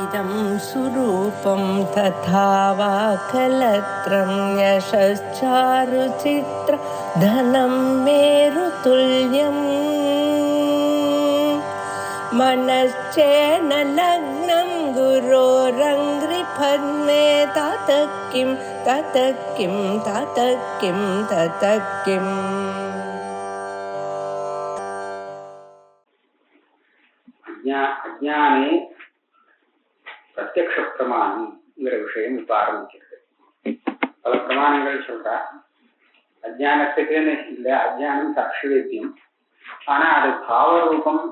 इदं सुरूपं तथा वा कलत्रं यशश्चारुचित्र धनं मेरुतुल्यम् मनश्चेन लग्नं गुरोरङ्घ्रिपद्मे ततः किं ततः किं ततः किं ततः किम् அஜ்ஞானே பிரத்யக்ஷ பிரமாணம்ங்கிற விஷயம் இப்ப ஆரம்பிக்கிறது. பல பிரமாணங்கள் சொல்றா. அஜ்ஞானத்துக்குன்னு இல்லை, அஜ்ஞானம் சாட்சி வேத்தியம். ஆனா அது பாவரூபம்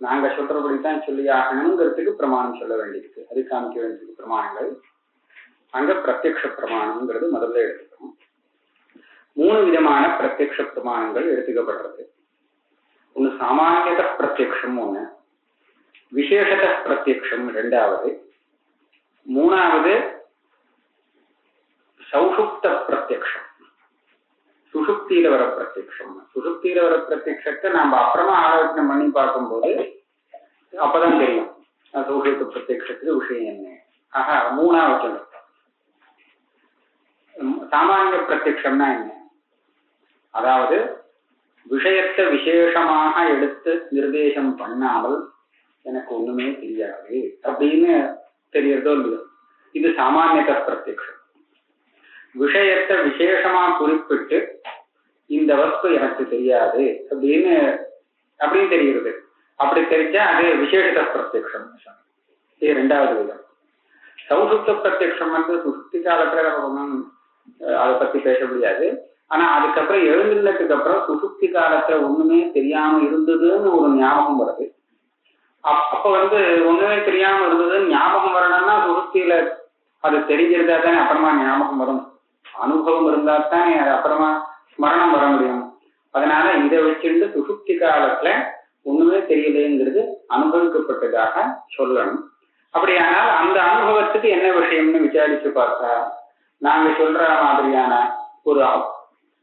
நாங்க சொல்றபடித்தான் சொல்லி ஆகணுங்கிறதுக்கு பிரமாணம் சொல்ல வேண்டியிருக்கு, அது காமிக்க வேண்டியது பிரமாணங்கள். அங்க பிரத்யக்ஷ பிரமாணம்ங்கிறது முதல்ல எடுத்துக்கணும். 3 விதமான பிரத்யக்ஷ பிரமாணங்கள் எடுத்துக்கப்படுறது. ஒண்ணு சாமானியத பிரத்யக்ஷம், ஒண்ணு விசேஷத பிரத்யக்ஷம், 2வது, 3வது சௌஷுப்த பிரத்யக்ஷம், சுஷுப்தியில வர பிரத்யக்ஷம். சுஷுப்தியில வர பிரத்யக்ஷத்தை நாம அப்புறமா ஆலோசனை பண்ணி பார்க்கும்போது அப்பதான் தெரியும் சௌஷுப்த பிரத்யக்ஷத்துக்கு விஷயம் என்ன. ஆக 3வது சொல்றோம். சாமானிய பிரத்யக்ஷம்னா என்ன? அதாவது விஷயத்தை விசேஷமாக எடுத்து நிர்தேசம் பண்ணாமல் எனக்கு ஒண்ணுமே தெரியாது அப்படின்னு தெரியறதோ இல்லையோ, இது சாமானியத பிரத்யக்ஷம். விஷயத்தை விசேஷமா குறிப்பிட்டு இந்த வஸ்து எனக்கு தெரியாது அப்படின்னு தெரிகிறது. அப்படி தெரிஞ்சா அது விசேஷத பிரத்யக்ஷம். இது 2வது விதம். சௌசுப்த பிரத்யக்ஷம் சுசுப்தி காலத்துல அதை பத்தி பேச முடியாது. ஆனா அதுக்கப்புறம் எழுந்துள்ளதுக்கு அப்புறம் சுசுப்தி காலத்துல ஒண்ணுமே தெரியாம இருந்ததுன்னு ஒரு ஞாபகம் வருது. அப்ப ஒண்ணுமே தெரியாம இருந்ததுன்னு ஞாபகம் வரணும்னா சுசுப்தியில அது தெரிஞ்சிருந்தா தானே அப்புறமா ஞாபகம் வரும். அனுபவம் இருந்தா தானே அது அப்புறமா ஸ்மரணம் வர முடியும். அதனால இதை வச்சுட்டு சுசுப்தி காலத்துல ஒண்ணுமே தெரியலேங்கிறது அனுபவிக்கப்பட்டதாக சொல்லணும். அப்படியானால் அந்த அனுபவத்துக்கு என்ன விஷயம்னு விசாரிச்சு பார்த்தா நாங்க சொல்ற மாதிரியான ஒரு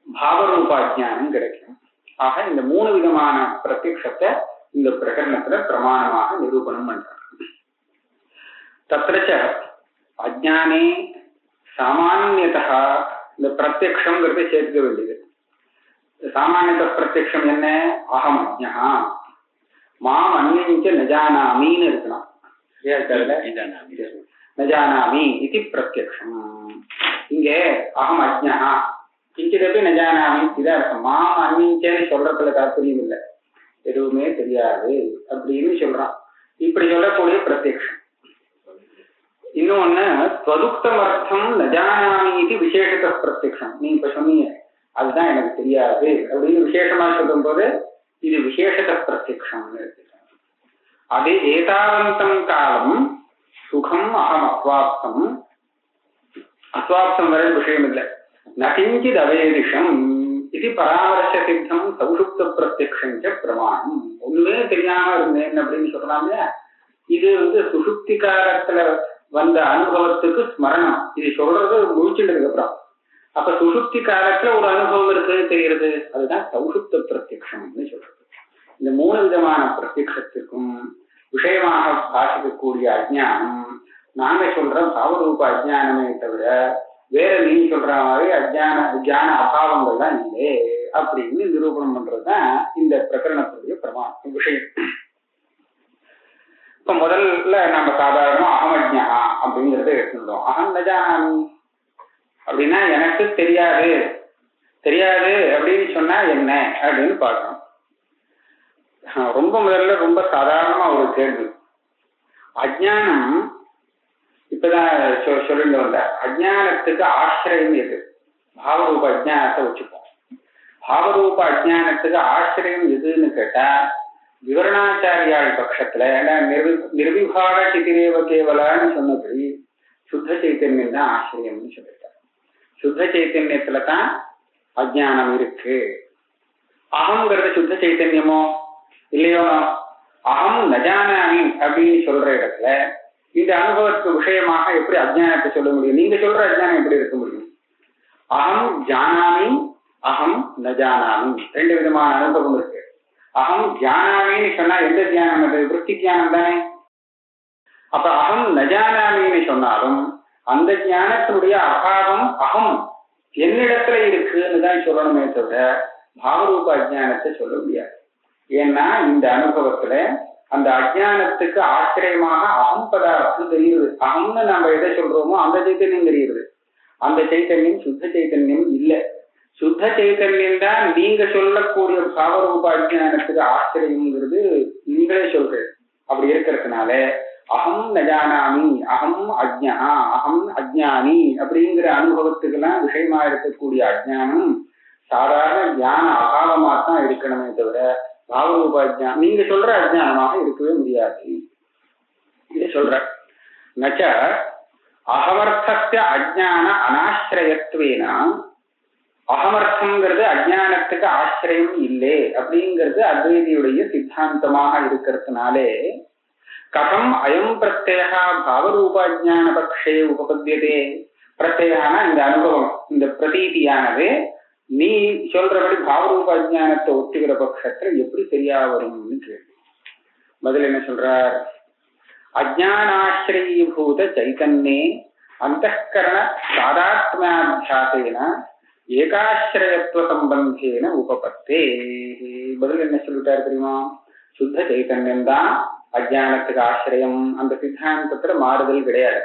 பாவரூபாஜ்ஞானம் கிடைக்கும். ஆக இந்த 3 விதமான பிரத்யக்ஷத்தை இந்த பிரகரணத்துல பிரமாணமாக நிரூபணம் பண்றாங்க. தத்ரச்ச அஜ்ஞானே சாமானியதா இந்த பிரத்யக்ஷங்கிறத சேர்க்க வேண்டியது. சாமானியத பிரத்யக்ஷம் என்ன? அகம் அஜ்ஞா மாம் அன்யஞ்ச நஜானாமின்னு இருக்கலாம். நஜானாமி இது பிரத்யக்ஷம். இங்கே அகம் அஜ்ஞா கிஞ்சிதப்பி நஜானாமி இதான் இருக்கும். மாம் அன்னிஞ்சேன்னு சொல்றதுல தாற்பயம் இல்லை, எதுவுமே தெரியாது அப்படின்னு சொல்றான். இப்படி சொல்லக்கூடிய பிரத்யக்ஷம். இன்னொன்னு ஸ்வதுக்தம் அர்த்தம் நஜானாமி இது விசேஷத பிரத்யக்ஷம். நீ இப்ப சொன்னீங்க அதுதான் எனக்கு தெரியாது அப்படின்னு விசேஷமா சொல்லும் போது இது விசேஷத பிரத்யக்ஷம்னு எடுத்துக்காங்க. அதே ஏதாவந்தம் காலம் சுகம் அகம் அஸ்வாப்தம், அஸ்வாப்தம் வரை விஷயம் இல்லை. நகிஞ்சித் அவேதிஷம் இது பராமர்ச சித்தம் சௌஷுப்த பிரத்யக்ஷம் பிரமாணம். ஒண்ணுமே தெரியாம இருந்தேன் அப்படின்னு சொல்றாங்க. இது சுஷுப்தி காலத்துல வந்த அனுபவத்துக்கு ஸ்மரணம். இது சொல்றது முடிச்சுட்டதுக்கு அப்புறம். அப்ப சுஷுப்தி காலத்துல ஒரு அனுபவம் இருக்கு தெரிகிறது, அதுதான் சௌஷுப்த பிரத்யக்ஷம்னு சொல்றது. இந்த 3 விதமான பிரத்யக்ஷத்துக்கும் விஷயமாக பாசிக்கக்கூடிய அஜ்ஞானம் நாங்க சொல்ற பாவரூப அஜ்ஞானமே தவிர வேற நீ சொல்ற மாதிரி அஜ்ஞான அபாவங்கள்லாம் இல்லை அப்படின்னு நிரூபணம் பண்றதுதான் இந்த பிரகரணத்துடைய விஷயம். இப்ப முதல்ல நம்ம சாதாரண அகமஜ்ஞா அப்படிங்கறத எடுத்துட்டோம். அகம் நஜானாமி அப்படின்னா எனக்கு தெரியாது அப்படின்னு சொன்னா என்ன அப்படின்னு பார்க்கணும். முதல்ல ரொம்ப சாதாரணமா ஒரு கேள்வி. அஜ்ஞானம் இப்பதான் சொல்லிட்டு வந்த அஜ்ஞானத்துக்கு ஆசிரியம் எது? பாவரூப அஜ்ஞானத்தை வச்சுப்போம். பாவரூப அஜ்ஞானத்துக்கு ஆசிரியம் எதுன்னு கேட்டா விவரணாச்சாரியாள் பட்சத்துல நிர்விபாக சிதிரேவ கேவலான்னு சொன்னபடி சுத்த சைத்தன்யம் தான் ஆசிரியம்னு சொல்லிட்டார். சுத்த சைத்தன்யத்துல தான் அஜ்ஞானம் இருக்கு. அகங்கிறது சுத்த சைத்தன்யமோ இல்லையோ? அகம் நஜானாமி அப்படின்னு சொல்ற இடத்துல இந்த அனுபவத்துக்கு விஷயமாக எப்படி அஜ்ஞானத்தை சொல்ல முடியும்? நீங்க சொல்ற அஜ்ஞானம் எப்படி இருக்க முடியும்? அகம் ஜானாமி அகம் நஜானாமி 2 விதமான அனுபவம் இருக்கு. அகம் ஜானாமின்னு சொன்னா எந்த தியானம்? அது விருத்தி தியானம் தானே. அப்ப அகம் நஜானாமின்னு சொன்னாலும் அந்த ஞானத்தினுடைய அபாவம் அகம் என்னிடத்துல இருக்குன்னு தான் சொல்லணுமே தவிர பாவரூப அஜானத்தை சொல்ல முடியாது. ஏன்னா இந்த அனுபவத்துல அந்த அஜானத்துக்கு ஆச்சரியமாக அகம் பதார்த்தம் தெரியுது. அகம்னு நம்ம எதை சொல்றோமோ அந்த சைத்தன்யம் தெரியுது. அந்த சைத்தன்யம் சுத்த சைத்தன்யம் இல்லை. சுத்த சைத்தன்யம் தான் நீங்க சொல்லக்கூடிய பாவரூப அஜானத்துக்கு ஆச்சரியம்ங்கிறது நீங்களே சொல்றேன். அப்படி இருக்கிறதுனால அகம் நஜானாமி, அகம் அஜ்ஞா, அகம் அஜ்ஞானி அப்படிங்கிற அனுபவத்துக்கெல்லாம் விஷயமா இருக்கக்கூடிய அஜ்ஞானம் சாதாரண ஞான அபாவமா தான் இருக்கணுமே தவிர பாவரூப அஜ்ஞானம் நீங்க சொல்ற அஜ்ஞானமாக இருக்கவே முடியாது. இதை சொல்ற நச்ச அகமர்த்தஸ்ய அஜ்ஞான அனாசிரயத்வேனா, அகமர்த்தம்ங்கிறது அஜ்ஞானத்துக்கு ஆசிரியம் இல்லை அப்படிங்கிறது அத்வைதியுடைய சித்தாந்தமாக இருக்கிறதுனாலே கதம் அயம் பிரத்யேகா பாவரூபாஜான பக்ஷே உபபத்தியதே. பிரத்யேகான இந்த அனுபவம், இந்த பிரதீதியானது நீ சொல்றபடி பாவரூப அஜானத்தை ஒத்துக்கிற பட்சத்துல எப்படி சரியா வரும்னு கேள்வி. பதில் என்ன சொல்றார்? அஜானாஸ்ரீபூத சைதன்யே அந்தఃகரண சாதாத்மியாத்தியாசேன ஏகாஸ்ரயத்துவ சம்பந்தேன உபபத்தே. பதில் என்ன சொல்லிட்டாரு தெரியுமா? சுத்த சைத்தன்யம் தான் அஜானத்துக்கு ஆசிரியம். அந்த சித்தாந்தத்துல மாறுதல் கிடையாது.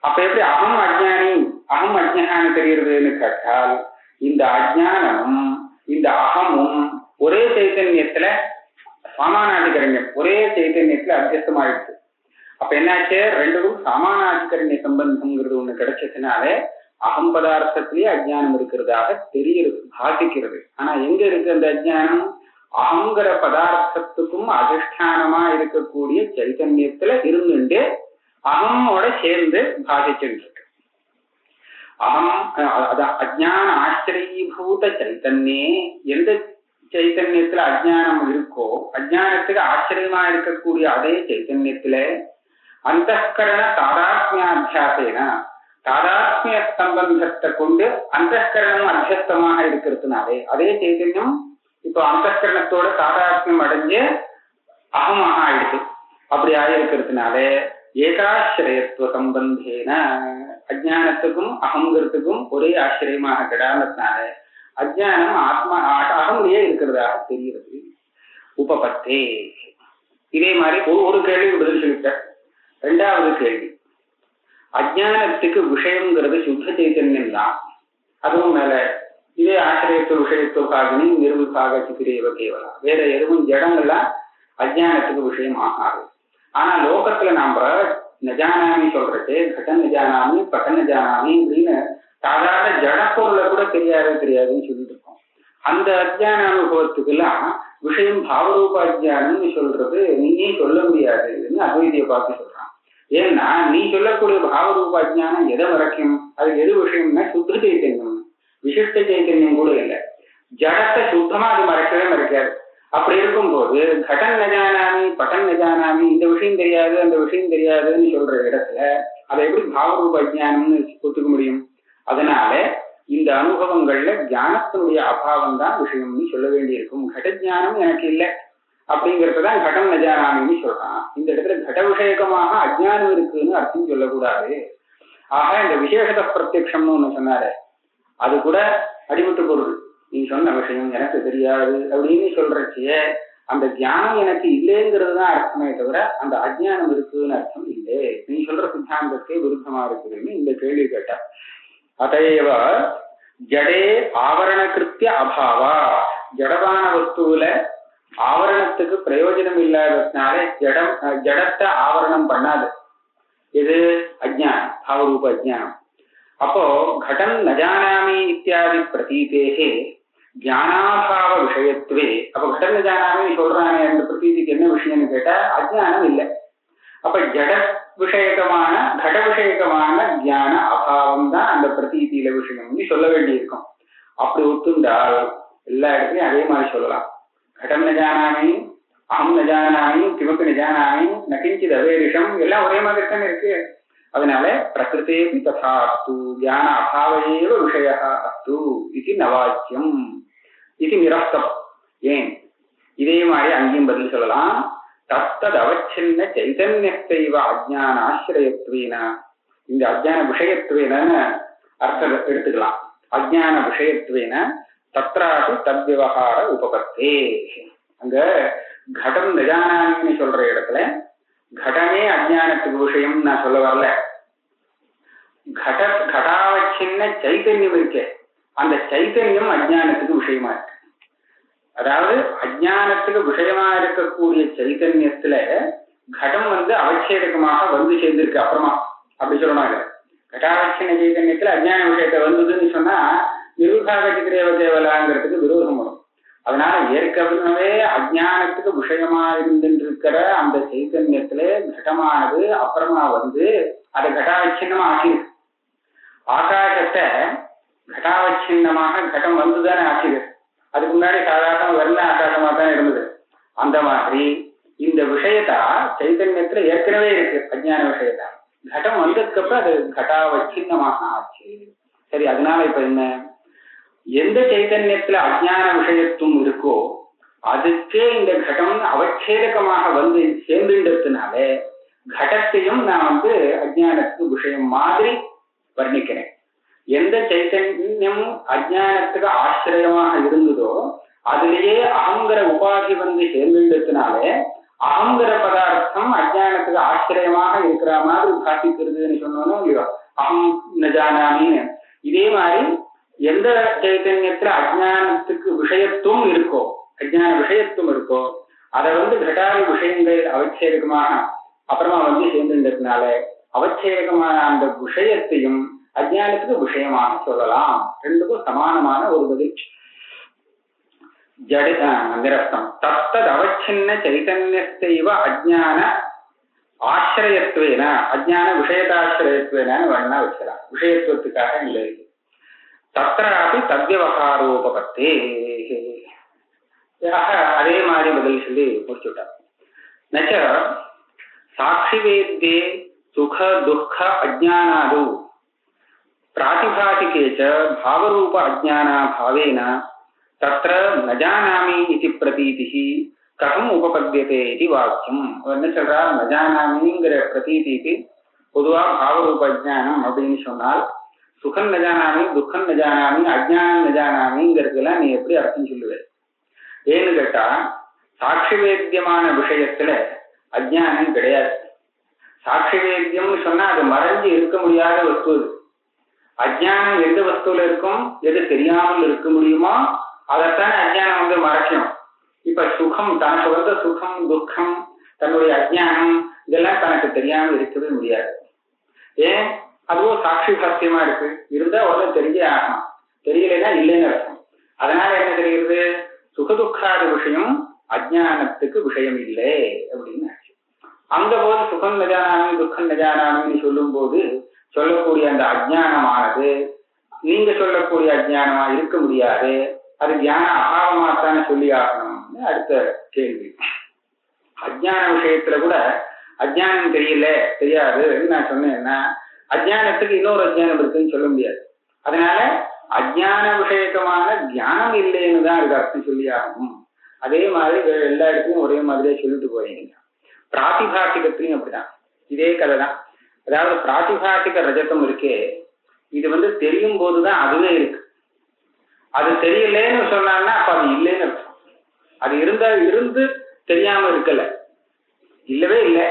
அப்ப எப்படி அகம் அஜ்ஞானி அகம் அஜ்ஞானி தெரியுறதுன்னு கேட்டால் இந்த அஜ்ஞானமும் இந்த அகமும் ஒரே சைத்தன்யத்துல சமானாதிகரண்யம், ஒரே சைத்தன்யத்துல அத்தியஸ்தமாயிடுச்சு. அப்ப என்னாச்சு? ரெண்டுக்கும் சமானாதிகரண்ய சம்பந்தம்ங்கிறது ஒண்ணு கிடைச்சதுனாலே அகம் பதார்த்தத்திலேயே அஜ்ஞானம் இருக்கிறதாக தெரிகிறது, பாதிக்கிறது. ஆனா எங்க இருக்கு அந்த அஜ்ஞானம்? அகங்கிற பதார்த்தத்துக்கும் அதிஷ்டானமா இருக்கக்கூடிய சைத்தன்யத்துல இருந்துட்டு அகமோட சேர்ந்து பாதிச்சுட்டு இருக்கு. அகம் அஜ்ஞான ஆசிரியபூத சைத்தன்யே, எந்த சைத்தன்யத்துல அஜ்ஞானம் இருக்கோ அஜ்ஞானத்துக்கு ஆச்சரியமா இருக்கக்கூடிய அதே சைத்தன்யத்துல அந்தఃகரண தாதாத்மியாத்தியாசேன, தாதாத்மிய சம்பந்தத்தை கொண்டு அந்தःகரணம் அத்தியஸ்தமாக இருக்கிறதுனாலே அதே சைத்தன்யம் இப்போ அந்தःகரணத்தோட தாதாத்மியம் அடைஞ்சு அகமாக ஆயிடுச்சு. அப்படி ஆயிருக்கிறதுனாலே ஏகாசிரயத்துவ சம்பந்தேன, அஜ்ஞானத்துக்கும் அகங்கிறதுக்கும் ஒரே ஆச்சரியமாக கிடாததுனால அஜ்ஞானம் ஆத்மா அகமுடியே இருக்கிறதாக தெரிகிறது. உபபத்தே. இதே மாதிரி ஒரு கேள்வி பதில் சொல்லிட்ட. ரெண்டாவது கேள்வி, அஜ்ஞானத்துக்கு விஷயம்ங்கிறது சுத்த சைத்தன்யம் தான். அதுவும் மேல இதே ஆசிரியத்துவ விஷயத்துவக்காகனி நிர்விபாக சித்திரேவ கேவலா, வேற எதுவும் ஜடங்கள்லாம் அஜ்ஞானத்துக்கு விஷயம் ஆகாது. ஆனா லோகத்துல நாம நஜானாமி சொல்றது கடன் நஜானாமி பட்டன் நஜானாமி அப்படின்னு சாதாரண ஜடப்பொருளை கூட தெரியாதுன்னு சொல்லிட்டு இருக்கோம். அந்த அஜ்ஞான அனுபவத்துக்கெல்லாம் விஷயம் பாவரூப அஜ்ஞானம்னு சொல்றது நீயே சொல்ல முடியாதுன்னு அத்வைதியை பார்த்து சொல்றான். ஏன்னா நீ சொல்லக்கூடிய பாவரூப அஜ்ஞானம் எதை மறைக்கும்? அது எது விஷயம்னா சுத்த சைத்தன்யம், விசிஷ்ட சைத்தன்யம் கூட இல்லை. ஜடத்தை சுத்தமா அது மறைக்கவே மறைக்காது. அப்படி இருக்கும்போது கடன் நஜானாமி பட்டன் நஜானாமி இந்த விஷயம் தெரியாது அந்த விஷயம் தெரியாதுன்னு சொல்ற இடத்துல அதை எப்படி பாவரூப அஜ்ஞானம்னு ஒத்துக்க முடியும்? அதனால இந்த அனுபவங்கள்ல ஞானத்தினுடைய அபாவம் தான் விஷயம்னு சொல்ல வேண்டியிருக்கும். கடஜானம் எனக்கு இல்லை அப்படிங்கிறதுதான் கடன் நஜானாமின்னு சொல்றான். இந்த இடத்துல கட விஷயகமாக அஜ்ஞானம் இருக்குன்னு அர்த்தம் சொல்லக்கூடாது. ஆக இந்த விசேஷத பிரத்யக்ஷம்னு ஒண்ணு சொன்னாரு, அது கூட அடிபட்டு பொருள். நீ சொன்ன விஷயம் எனக்கு தெரியாது அப்படின்னு சொல்றச்சிய அந்த தியானம் எனக்கு இல்லைங்கிறது தான் அர்த்தமே தவிர அந்த அஜ்ஞானம் இருக்குன்னு அர்த்தம் இல்லை. நீ சொல்ற சித்தாந்தத்தை விருத்தமா இருக்குதுன்னு இந்த கேள்வி கேட்ட. அதையவ ஜடே ஆவரண கிருத்திய அபாவா, ஜடமான வஸ்துவில ஆவரணத்துக்கு பிரயோஜனம் இல்லாததுனால ஜடத்தை ஆவரணம் பண்ணாது. இது அஜ்ஞானம், பாவரூப அஜ்ஞானம். அப்போ கடன் நஜானாமி இத்தியாதி பிரதீதேகே ஞானாபாவ விஷயத்துவே. அப்ப கடன் நஜானாமி சொல்றானே அந்த பிரதீதிக்கு என்ன விஷயம்னு கேட்டா அஜ்ஞானம் இல்லை. அப்ப ஜட விஷயகமான கட விஷயகமான ஞான அபாவம் தான் அந்த பிரதீதியில விஷயம்னு சொல்ல வேண்டியிருக்கும். அப்படி ஒத்துண்டால் எல்லா இடத்துலையும் அதே மாதிரி சொல்லலாம். கடம் நஜானாமி அகம் நஜானாமி கிமப்பி நஜானாமி நகிஞ்சித் அவேரிஷம் எல்லாம் ஒரே மாதிரி தானே இருக்கு. அதனால பிரகிருதேபி ததா அஸ்து ஞான அபாவேவ விஷய அஸ்து இது நவாக்கியம் இது நிரஸ்தம். ஏன் இதே மாதிரி அங்கேயும் பதில் சொல்லலாம். தத்தது அவச்சின்ன சைதன்யத்தைவ அஜ்ஞான ஆசிரியத்வேன, இந்த அஜ்ஞான விஷயத்வேன அர்த்தம் எடுத்துக்கலாம். அஜ்ஞான விஷயத்வேன தத்ராபி தத்விவகார உபபத்தே. அங்க கடம் நிஜானாமின்னு சொல்ற இடத்துல கடமே அஜ்ஞானத்துக்கு விஷயம் நான் சொல்ல வரல. கடாவச்சின்ன சைத்தன்யம் இருக்கு, அந்த சைத்தன்யம் அஜ்ஞானத்துக்கு விஷயமா இருக்கு. அதாவது அஜ்ஞானத்துக்கு விஷயமா இருக்கக்கூடிய சைத்தன்யத்துல கடம் அவச்சேதகமாக சேர்ந்திருக்கு. அப்புறமா அப்படி சொல்லணும். கடாவச்சின்ன சைத்தன்யத்துல அஜ்ஞான விஷயத்தை வந்ததுன்னு சொன்னா நிருபாகதிரேவ தேவலாங்கிறதுக்கு விரோதம் வரும். அதனால ஏற்கனவே அஜ்ஞானத்துக்கு விஷயமா இருந்துருக்கிற அந்த சைத்தன்யத்துல கடமானது அப்புறமா அதை கடாவச்சின்னமா ஆக்கிருக்கு. ஆகாசத்தை கடாவச்சின்னமாக கடம் வந்துதானே ஆக்கிருக்கு. அதுக்கு முன்னாடி சாதாரண வெள்ள ஆகாசமா தான் இருந்தது. அந்த மாதிரி இந்த விஷயத்தா சைத்தன்யத்துல ஏற்கனவே இருக்கு. அஜ்ஞான விஷயத்தா கடம் வந்ததுக்கு அப்புறம் அது கடாவச்சின்னமாக ஆச்சு. சரி, அதனால இப்ப என்ன, எந்த சைத்தன்யத்துல அஜ்ஞான விஷயத்துவம் இருக்கோ அதுக்கே இந்த கடம் அவச்சேதகமாக சேர்ந்துன்றதுனால கடத்தையும் நான் அஜ்ஞானத்துக்கு விஷயம் மாதிரி வர்ணிக்கிறேன். எந்த சைத்தன்யம் அஜ்ஞானத்துக்கு ஆசிரியமாக இருந்ததோ அதுலேயே அகங்கிற உபாதி சேர்ந்துன்றதுனால அகங்கிற பதார்த்தம் அஜ்ஞானத்துக்கு ஆசிரியமாக இருக்கிற மாதிரி பாசிக்கிறதுன்னு சொன்னோம் இல்லையோ, அகம் நஜானாமின்னு. இதே மாதிரி எந்த சைத்தன்யத்துல அஜ்ஞானத்துக்கு விஷயத்துவம் இருக்கோ, அஜ்ஞான விஷயத்துவம் இருக்கோ அதை கடாதி விஷயங்கள் அவச்சேதகமாக அப்புறமா சேர்ந்துன்றதுனால அவச்சேதகமான அந்த விஷயத்தையும் அஜ்ஞானத்துக்கு விஷயமாக சொல்லலாம். ரெண்டுக்கும் சமானமான ஒரு பதில். நிரஸ்தம் தத்தது அவச்சின்ன சைதன்யத்தைவ அஜ்ஞான ஆசிரியத்துவேன, அஜ்ஞான விஷயதாசிரியத்துவேன வேணா வச்சலாம். விஷயத்துவத்துக்காக இல்லை. தத்ராபி தத்விவகாரோபபத்தே. அதே மாதிரி பதில் சொல்லி முடிச்சுட்டார். நச்ச சாட்சி வேத்யே சுக துக்க அஜ்ஞானாது பிராதிபாசிகேச்ச பாவரூப அஜ்ஞானா பாவேன தத்ர ந ஜானாமி இதி பிரதீதி கதம் உபபத்தியதே இது வாக்கியம். என்ன சொல்றார், ந ஜானாமிங்கிற பிரதீதிக்கு பொதுவா பாவரூப அஜ்ஞானம் அப்படின்னு சொன்னால் சுகம் ந ஜானாமி துக்கம் ந ஜானாமி அஜ்ஞானம் ந ஜானாமிங்கிறதுலாம் நீ எப்படி அர்த்தம் சொல்லுவேன்? ஏன்னு கேட்டா சாட்சி வேத்தியமான விஷயத்துல அஜ்ஞானம் கிடையாது. சாட்சி வேத்தியம்னு சொன்னா அது மறைஞ்சு இருக்க முடியாத வஸ்து. அஜ்ஞானம் எந்த வஸ்துல இருக்கும், எது தெரியாமல் இருக்க முடியுமோ அதைத்தானே அஜ்ஞானம் மறைக்கணும். இப்ப சுகம், தனக்கு சுகம் துக்கம் தன்னுடைய அஜ்ஞானம் இதெல்லாம் தனக்கு தெரியாமல் இருக்கவே முடியாது. ஏன், அதுவும் சாட்சி பாத்தியமா இருக்கு. இருந்தா உடனே தெரிஞ்சே ஆகணும், தெரியலைன்னா இல்லைன்னு அர்த்தம். அதனால என்ன தெரிகிறது, சுகதுக்காத விஷயம் அஜ்ஞானத்துக்கு விஷயம் இல்லை அப்படின்னு ஆச்சு. அந்த போது சுகம் நஜானாமி துக்கம் நஜானாமின்னு சொல்லும் போது சொல்லக்கூடிய அந்த அஜ்ஞானமானது நீங்க சொல்லக்கூடிய அஜ்ஞானமா இருக்க முடியாது. அது தியான அபாவமாத்தானே சொல்லி ஆகணும்னு அடுத்த கேள்வி. அஜ்ஞான விஷயத்துல கூட அஜ்ஞானம் தெரியல தெரியாதுன்னு நான் சொன்னேன்னா அஜ்ஞானத்துக்கு இன்னொரு அஜ்ஞானம் இருக்குன்னு சொல்ல முடியாது. அதனால அஜ்ஞான விஷயக்கமான தியானம் இல்லைன்னு தான் அதுக்கு அர்த்தம் சொல்லி ஆகணும். அதே மாதிரி எல்லா இடத்துலையும் ஒரே மாதிரியே சொல்லிட்டு போறீங்க. பிராதிபாசிகத்திலையும் அப்படிதான், இதே கதை தான். அதாவது பிராதிபாசிக ரஜதம் இருக்கே, இது தெரியும் போதுதான் அதுவே இருக்கு. அது தெரியலேன்னு சொன்னான்னா அப்ப அது இல்லைன்னு அர்த்தம். அது இருந்தா இருந்து தெரியாம இருக்கல, இல்லவே இல்லை.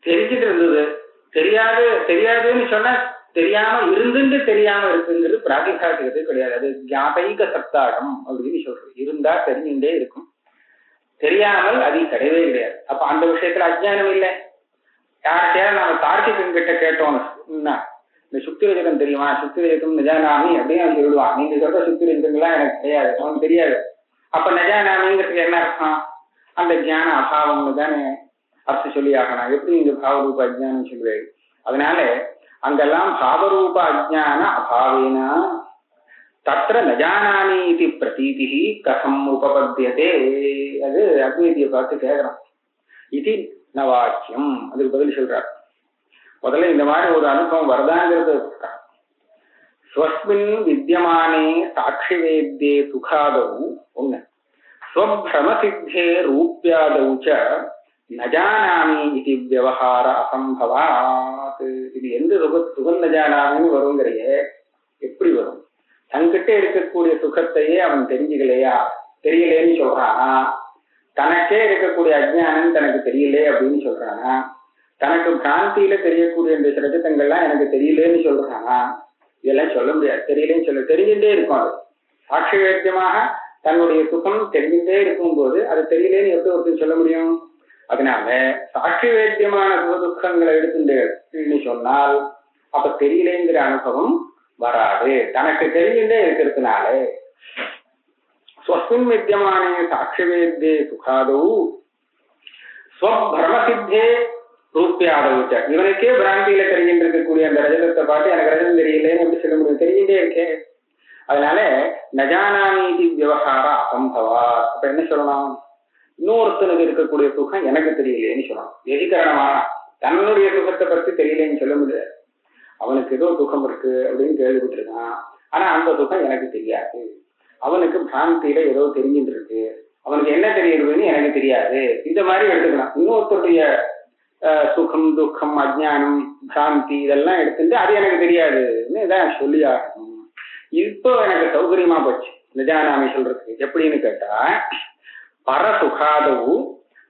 தெரிஞ்சுட்டு இருந்தது, தெரியாதுன்னு சொன்னா தெரியாம இருந்துட்டு தெரியாம இருக்குங்கிறது பிராதிபாசிகத்துக்கு கிடையாது. அது ஞாபக சப்தாகம் அப்படின்னு சொல்றது. இருந்தா தெரிஞ்சுட்டே இருக்கும், தெரியாமல் அது கிடையவே கிடையாது. அப்ப அந்த விஷயத்துல அஜ்ஞானம் இல்லை. யார்கிட்டயாவது நம்ம தார்க்கிகன் கிட்ட கேட்டோம், இந்த சுக்தி ரஜகம் தெரியுமா, சுக்தி ரஜகம் நிஜானாமி அப்படின்னு அவன் சொல்லுவான். நீங்க சொல்ற சுக்தி ரஜகங்கள்லாம் எனக்கு தெரியாது, அவனுக்கு தெரியாது. அப்ப நிஜானாமிங்கிறதுக்கு என்ன அர்த்தம், அந்த ஜான அபாவம்னு தானே அர்த்தம் சொல்லி ஆகணும். எப்படி நீங்க பாவரூப அஜ்ஞானம் சொல்லுவேன்? அதனால அங்கெல்லாம் பாவரூப அஜ்ஞான அபாவேனா தத்திர நஜானாமி இது பிரதீதி கதம் உபபத்தியதே. அது அத்வைதியை பார்த்து கேட்கணும். இது நவாக்கியம், அதுக்கு பதில் சொல்றார். முதல்ல இந்த மாதிரி ஒரு அனுபவம் வருதாங்கிறது ஸ்வஸ்மின் வித்தியமானே சாட்சி வேத்யே சுகாதவு ஒண்ணு, ஸ்வப்ரம சித்தே ரூப்யாதவு ச நஜானாமி இது விவகார அசம்பவாத். இது எந்த சுகம் நஜானாமின்னு வருங்கிறையே, எப்படி வரும்? தன்கிட்ட இருக்கக்கூடிய சுகத்தையே அவன் தெரிஞ்சுக்கலையா, தெரியலேன்னு சொல்றானா? தனக்கே இருக்கக்கூடிய அஜ்ஞானம் தனக்கு தெரியலே அப்படின்னு சொல்றானா? தனக்கு பிராந்தியில தெரியக்கூடிய இந்த ரஜதங்கள்லாம் எனக்கு தெரியலேன்னு சொல்றானா? இதெல்லாம் சொல்ல முடியாது. தெரியலேன்னு சொல்ல தெரிஞ்சுட்டே இருக்கும். அது சாட்சி வேத்தியமாக தன்னுடைய சுகம் தெரிஞ்சுட்டே இருக்கும் போது அது தெரியலேன்னு எப்படி ஒருத்தர் சொல்ல முடியும்? அதனால சாட்சி வேத்தியமான சுகதுக்கங்களை எடுத்துட்டு சொன்னால் அப்ப தெரியலேங்கிற அனுபவம் வராது. தனக்கு தெரிஞ்சுட்டே இருக்கிறதுனால ஸ்வஸ்மின் வித்தியமானே சாட்சி வேத்தியே சுகாதவு ஸ்வபிரமசித்தே ரூபியாதவு. இவனுக்கே பிராந்தியில தெரிஞ்சுட்டு இருக்கக்கூடிய அந்த ரஜதத்தை பார்த்து எனக்கு ரஜதம் தெரியலேன்னு எப்படி சொல்ல முடியும்? தெரிஞ்சுட்டே இருக்கேன். அதனால நஜானாமீதி விவகார அசம்பவா. அப்ப என்ன சொல்லணும்? இன்னொருத்தனுக்கு இருக்கக்கூடிய சுகம் எனக்கு தெரியலேன்னு சொல்லணும். எதிகரணமான தன்னுடைய சுகத்தை பற்றி தெரியலேன்னு சொல்ல முடியாது. அவனுக்கு ஏதோ சுகம் இருக்கு அப்படின்னு கேள்விப்பட்டிருக்கான், ஆனா அந்த சுகம் எனக்கு தெரியாது. அவனுக்கு பிராந்தியில ஏதோ தெரிஞ்சுட்டு இருக்கு, அவனுக்கு என்ன தெரியுதுன்னு எனக்கு தெரியாது. இந்த மாதிரி எடுத்துக்கலாம். இன்னொருத்தருடைய சுகம் துக்கம் அஜ்ஞானம் பிராந்தி இதெல்லாம் எடுத்துட்டு அது எனக்கு தெரியாதுன்னு இதான் சொல்லி ஆகணும். இப்போ எனக்கு சௌகரியமா போச்சு நஜானாமி சொல்றதுக்கு. எப்படின்னு கேட்டா, பரசுகாதவு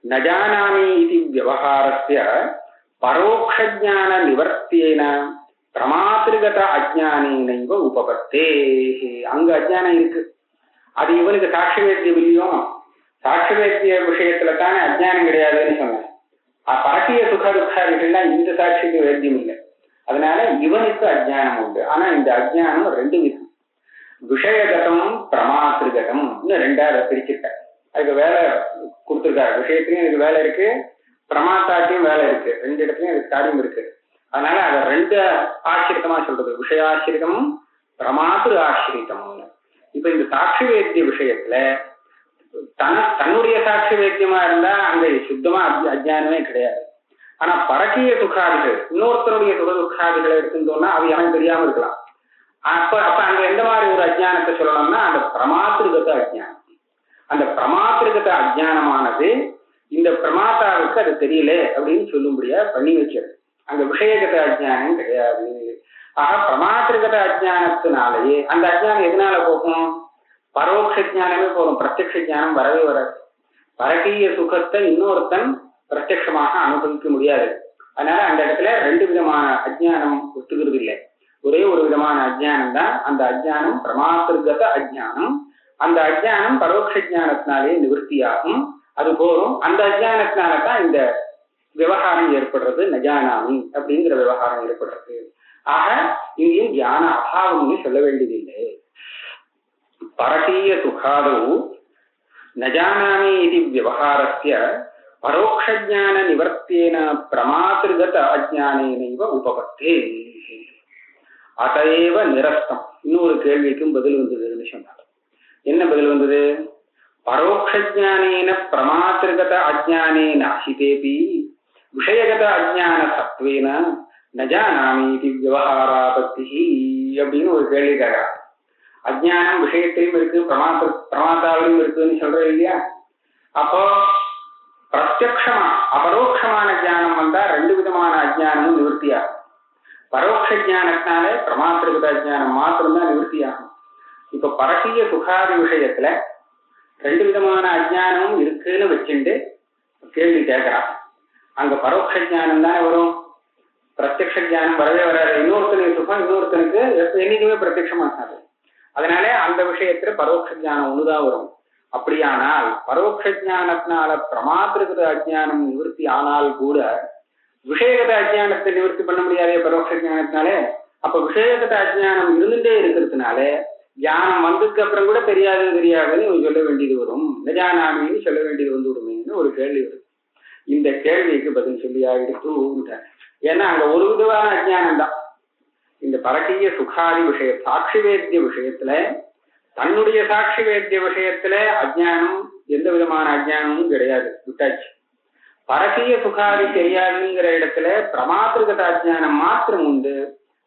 நஜானாமி இது விவகாரஸ்ய பரோக்ஷஞான நிவர்த்தியேன பிரமாத்திருகத அஜ்ஞானேனைவ உபபத்தே. அங்க அஜ்ஞானம் இருக்கு, அது இவனுக்கு சாட்சி வேத்தியம் இல்லையோ? சாட்சி வேத்திய விஷயத்துல தானே அஜ்ஞானம் கிடையாதுன்னு சொன்னேன். பரட்டிய சுக துக்காதிகள்லாம் இந்த சாட்சிக்கு வேத்தியம் இல்லை. அதனால இவனுக்கு அஜ்ஞானம் உண்டு. ஆனா இந்த அஜ்ஞானம் ரெண்டு விதம், விஷயகதம் பிரமாத்திருகதம். இன்னும் ரெண்டாவது பிரிச்சுட்டேன். அதுக்கு வேலை கொடுத்துருக்காரு. விஷயத்திலையும் இதுக்கு வேலை இருக்கு, பிரமாத்தாட்டையும் வேலை இருக்கு. ரெண்டு இடத்துலயும் அதுக்கு காரியம் இருக்கு. அதனால அதை ரெண்டு ஆசிரித்தமா சொல்றது, விஷயாசிரிதம் பிரமாத்திரு ஆசிரித்தம். இப்ப இந்த சாட்சி வேத்திய விஷயத்துல தன்னுடைய சாட்சி வேத்தியமா இருந்தா அங்க சுத்தமா அஜ்ஞானமே கிடையாது. ஆனா பரக்கிய சுகாதிகள், இன்னொருத்தருடைய சுக துக்காதிகளை எடுத்துட்டோம்னா அது எனக்கு தெரியாம இருக்கலாம். அப்ப அங்க எந்த மாதிரி ஒரு அஜ்ஞானத்தை சொல்லணும்னா அந்த பிரமாத்திருகத அஜ்ஞானம். அந்த பிரமாத்திருகத அஜ்ஞானமானது இந்த பிரமாத்தாவுக்கு அது தெரியல அப்படின்னு சொல்லும்படியா பண்ணி வச்சது. அங்க விஷயகத அஜ்ஞானம் கிடையாது. ஆக பிரமாத்திருகத அஜ்ஞானத்தினாலேயே அந்த அஜ்ஞானம் எதனால போகும்? பரோட்ச ஜானமே போகும், பிரத்யக்ஷ ஜானம் வரவே வராது. பரகீய சுகத்தை இன்னொருத்தன் பிரத்யட்சமாக அனுபவிக்க முடியாது. அதனால அந்த இடத்துல ரெண்டு விதமான அஜ்ஞானம் ஒத்துக்கிறது இல்லை. ஒரே ஒரு விதமான அஜ்ஞானம் தான். அந்த அஜ்ஞானம் பிரமாத்திருகத அஜ்ஞானம். அந்த அஜ்ஞானம் பரோட்ச ஜானத்தினாலே நிவர்த்தியாகும். அது போகும். அந்த அஜ்ஞானத்தினாலதான் இந்த விவகாரம் ஏற்படுறது, நஜானாமி அப்படிங்கிற விவகாரம் ஏற்படுறது. ஆக இங்கேயும் தியான அபாவம்னு சொல்ல வேண்டியதில்லை. பரகீய சுகாதவு நஜானாமி இது விவகாரஸ்ய பரோக்ஷ ஞான நிவர்த்தியேன பிரமாத்திருகத அஜ்ஞானேனைவ உபபத்தே. அதைவ நிரஸ்தம். இன்னொரு கேள்விக்கும் பதில் வந்ததுன்னு சொன்னார். என்ன பதில் வந்தது? பரோக்ஷ ஞானேன பிரமாத்திருகத அஜ்ஞானேன அசிதேபி விஷயகத அஜ்ஞான சத்வேன நஜானாமி இது விவகாராபத்தி அப்படின்னு ஒரு கேள்வி கேட்கறார். அஜ்ஞானம் விஷயத்திலும் இருக்கு, பிரமாத்தாவிலும் இருக்குன்னு சொல்றோம் இல்லையா? அப்போ பிரத்யக்ஷமா அபரோக்ஷமான ஞானம் வந்தா ரெண்டு விதமான அஜ்ஞானமும் நிவர்த்தியாகும். பரோட்ச ஞானத்தினால பிரமாத்திருகத அஜ்ஞானம் மாத்திரம்தான் நிவர்த்தியாகும். இப்ப பரகீய சுகாதி விஷயத்துல ரெண்டு விதமான அஜ்ஞானமும் இருக்குன்னு வச்சுட்டு கேள்வி கேட்கிறான். அங்க பரோட்ச ஞானம் தானே வரும், பிரத்யக்ஷ ஞானம் வரவே வராது. இன்னொருத்தனுக்கு சுகம் இன்னொருத்தனுக்கு என்னைக்குமே பிரத்யட்சமாகாது. அதனால அந்த விஷயத்துல பரோட்ச ஞானம் ஒண்ணுதான் வரும். அப்படியானால் பரோட்ச ஞானத்தினால பிரமாத்திருகத அஜ்ஞானம் நிவர்த்தி ஆனால் கூட விஷயகத அஜ்ஞானத்தை நிவர்த்தி பண்ண முடியாதே பரோட்ச ஞானத்தினாலே. அப்ப விஷயகத அஜ்ஞானம் இருந்துட்டே இருக்கிறதுனால ஞானம் வந்ததுக்கு அப்புறம் கூட தெரியாதுன்னு சொல்ல வேண்டியது வரும், நஜானாமின்னு சொல்ல வேண்டியது வந்து விடுமேன்னு ஒரு கேள்வி வரும். இந்த கேள்விக்கு பதில் சொல்லியா எடுத்து. ஏன்னா அங்க ஒரு விதமான அஜ்ஞானம் தான். இந்த பரகீய சுகாதி விஷய சாட்சி வேத்திய விஷயத்துல, தன்னுடைய சாட்சி வேத்திய விஷயத்துல அஜ்ஞானம் எந்த விதமான அஜ்ஞானமும் கிடையாது, விட்டாச்சு. பரகீய சுகாதி தெரியாதுங்கிற இடத்துல பிரமாத்திருகத அஜ்ஞானம் மாத்திரம் உண்டு,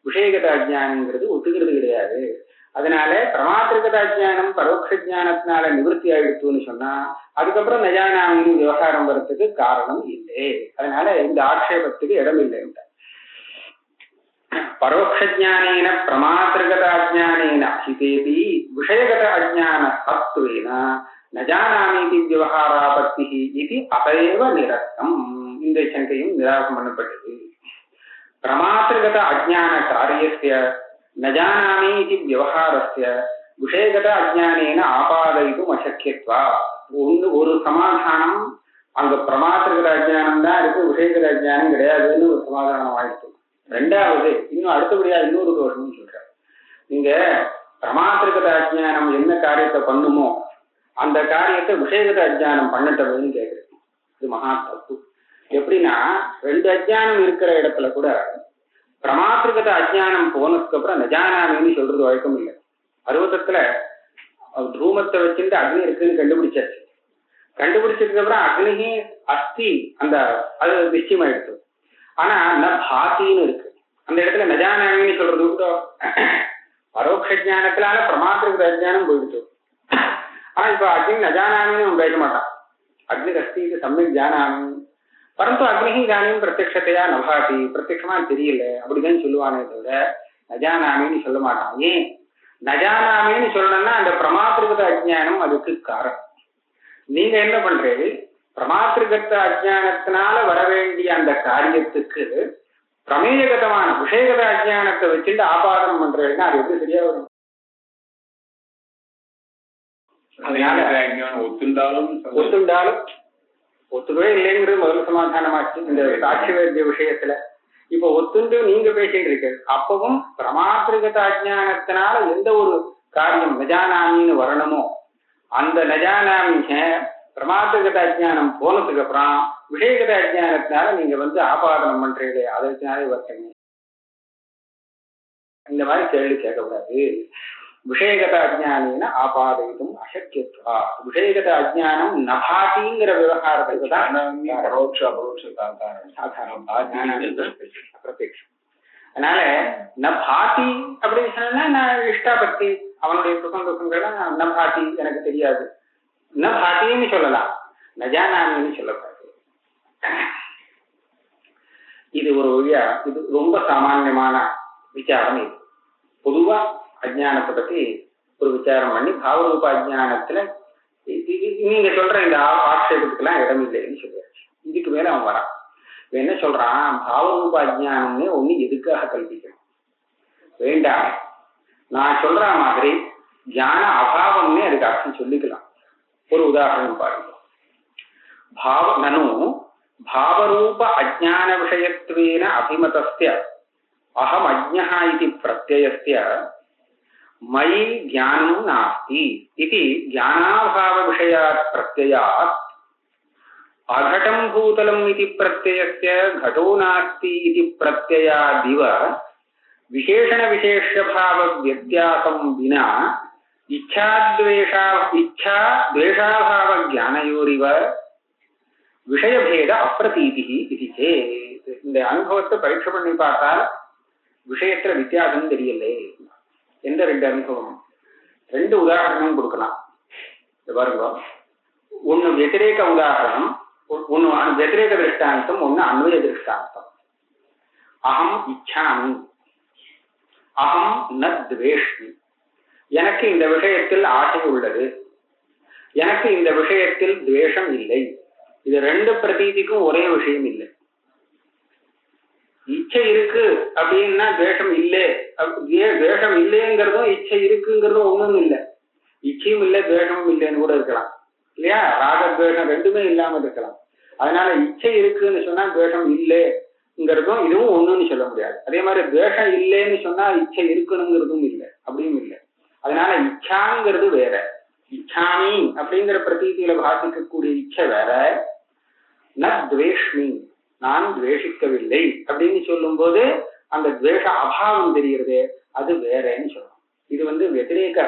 விஷயகத அஜ்ஞானங்கிறது ஒத்துக்கிறது கிடையாது. அதனால பிரமாத்திருகத அஜ்ஞானம் பரோட்ச ஜானத்தினால நிவர்த்தி ஆயிடுத்துன்னு சொன்னா அதுக்கப்புறம் நஜானாமின்னு விவகாரம் வர்றதுக்கு காரணம் இல்லை. அதனால இந்த ஆட்சேபத்துக்கு இடம் இல்லை. பரோட்சஜானேன பிரமாத்திருகத அஜ்ஞானேன அசிதேபி விஷயகத அஜ்ஞான சத்வேன நஜானாமீதி விவகாராபத்தி இது அதைவ நிரஸ்தம். இந்த சங்கையும் நிராசம் பண்ணப்பட்டது. பிரமாத்திருகத அஜ்ஞான காரியஸ்ய நஜானாமி இது விவகாரஸ்ய விஷயகத அஜ்ஞானேன ஆபாதயிதும் அசக்கியத்வா. ஒரு சமாதானம், அங்க பிரமாத்திருகத அஜ்ஞானம் தான் இருக்கு, விஷயகத அஜ்ஞானம் கிடையாதுன்னு ஒரு சமாதானம் ஆயிடுச்சு. ரெண்டாவது இன்னும் அடுத்தபடியா இன்னொரு தோஷம்னு சொல்றாரு. நீங்க பிரமாத்திருகத அஜ்ஞானம் என்ன காரியத்தை பண்ணுமோ அந்த காரியத்தை விஷயகத அஜ்ஞானம் பண்ணட்டதுன்னு கேட்குறது. இது மகா தப்பு. எப்படின்னா ரெண்டு அஜ்ஞானம் இருக்கிற இடத்துல கூட பிரமாத்திருகத அஜ்ஞானம் போனதுக்கு அப்புறம் நஜானாமின்னு சொல்றது வழக்கம் இல்லை. பருவத்தத்துல தூமத்தை வச்சுட்டு அக்னி இருக்குன்னு கண்டுபிடிச்சாச்சு. கண்டுபிடிச்சதுக்கு அப்புறம் அக்னி அஸ்தி அந்த அது நிச்சயமாயிடுச்சு. ஆனா ந பாத்தின்னு இருக்கு. அந்த இடத்துல நஜானாமின்னு சொல்றது கூட பரோட்ச ஜானத்தினால பிரமாத்திருகத அஜ்ஞானம் போயிடுச்சு. ஆனா இப்ப அக்னி நஜானாமின்னு பேச மாட்டான். அக்னி அஸ்தி இது சமயக் ஜானாமி பரந்து அக்னி இதானியும் பிரத்யக்ஷத்தையா நபாதி, பிரத்யட்சமா தெரியல அப்படிதான் சொல்லுவானே தவிர நஜானாமின்னு சொல்ல மாட்டான். ஏன் நஜானாமின்னு சொல்லணும்னா அந்த பிரமாத்திருகத அஜ்ஞானம் அதுக்கு காரணம். நீங்க என்ன பண்றீங்க, பிரமாத்திருகத அஜ்ஞானத்தினால வர வேண்டிய அந்த காரியத்துக்கு பிரமேயகதமான விஷயகத அஜ்ஞானத்தை வச்சுட்டு ஆபாதனம் பண்றீங்கன்னா அது எப்படி சரியா வரும்? ஒத்துண்டாலும் ஒத்துக்கவே இல்லைங்கிறது முதல் சமாதானமாச்சு இந்த சாட்சி வேண்டிய விஷயத்துல. இப்ப ஒத்துண்டு நீங்க பேசிட்டு இருக்க அப்பவும் பிரமாத்திருகத அஜ்ஞானத்தினால எந்த ஒரு காரியம் நஜானாமின்னு வரணுமோ அந்த நஜானாமிக பிரமாத்திருகத அஜ்ஞானம் போனதுக்கு அப்புறம் விஷயகத அஜ்ஞானத்தினால நீங்க ஆபாதனம் பண்றீங்க, அதனாலே வர்த்தங்க. இந்த மாதிரி கேள்வி கேட்கக்கூடாது. விஷயகத அஜ்ஞானின ஆபாதயிதும் அசக்கியத்வா. விஷயகத அஜ்ஞானம் நபாதிங்கிற விவகாரத்துக்கு தான் பிரத்யக்ஷம். அதனால நபாதி அப்படின்னு சொன்னா நான் இஷ்டாபக்தி அவனுடைய சுகம் துக்கங்கள்லாம் நபாதி எனக்கு தெரியாது, நபாத்தின்னு சொல்லலாம், நஜானாமின்னு சொல்லக்கூடாது. இது ஒரு வழியா இது ரொம்ப சாமான்யமான விசாரம். இது பொதுவா அஜ்ஞானத்தை பத்தி ஒரு விசாரம் பண்ணி பாவரூப அஜ்ஞானத்துல நீங்க சொல்ற இந்த ஆட்சேபத்துக்கெல்லாம் இடம் இல்லைன்னு சொல்லியாச்சு. இதுக்கு மேல அவன் வரான். என்ன சொல்றான், பாவரூப அஜ்ஞானம்னு ஒண்ணு எதுக்காக கல்பிக்கணும் வேண்டாம். நான் சொல்ற மாதிரி ஞான அபாவம்னே அதுக்கு அர்த்தம் சொல்லிக்கலாம். ஒரு உதாரணம் பாருங்க. நனு பாவரூப அஜ்ஞான விஷயத்வேன அபிமதஸ்ய அகம் அஜ்ஞः इति प्रत्ययस्य मयि ज्ञानं नास्ति इति ज्ञानाभाव विषयात् प्रत्ययात् अघटं भूतलम् इति प्रत्ययस्य घटो नास्ति इति प्रत्ययादिव विशेषण विशेष्य भाव व्यत्यासं विना इच्छा द्वेषाभाव ज्ञानयोरिव விஷயபேத அப்பிரதீதி இது சேத். இந்த அனுபவத்தை பரீட்சை பண்ணி பார்த்தால் விஷயத்துல வித்தியாசம் தெரியல. எந்த ரெண்டு அனுபவம்? ரெண்டு உதாரணம் கொடுக்கலாம். பாருங்க, ஒண்ணு வத்திரேக உதாரணம், ஒண்ணு வத்திரேக திருஷ்டாந்தம், ஒண்ணு அன்வய திருஷ்டாந்தம். அகம் இச்சாமி, அகம் ந துவேஷ்மி. எனக்கு இந்த விஷயத்தில் ஆசை உள்ளது, எனக்கு இந்த விஷயத்தில் துவேஷம் இல்லை. இது ரெண்டு பிரதீதிக்கும் ஒரே விஷயம் இல்லை. இச்சை இருக்கு அப்படின்னா துவேஷம் இல்லை, துவேஷம் இல்லைங்கிறதும் இச்சை இருக்குங்கிறதும் ஒண்ணும் இல்லை. இச்சையும் இல்லை துவேஷமும் இல்லைன்னு கூட இருக்கலாம் இல்லையா? ராகத்வேஷம் ரெண்டுமே இல்லாம இருக்கலாம். அதனால இச்சை இருக்குன்னு சொன்னா துவேஷம் இல்லைங்கிறதும் இதுவும் ஒண்ணுன்னு சொல்ல முடியாது. அதே மாதிரி துவேஷம் இல்லைன்னு சொன்னா இச்சை இருக்கணுங்கிறதும் இல்லை, அப்படியும் இல்லை. அதனால இச்சாங்கிறது வேற, இச்சாமி அப்படிங்கிற பிரதீதியில பாசிக்கக்கூடிய இச்சை வேற. ந துவேஷ்மி, நான் துவேஷிக்கவில்லை அப்படின்னு சொல்லும் போது அந்த துவேஷ அபாவம் தெரிகிறது, அது வேறன்னு சொல்லணும். இது வத்திரேக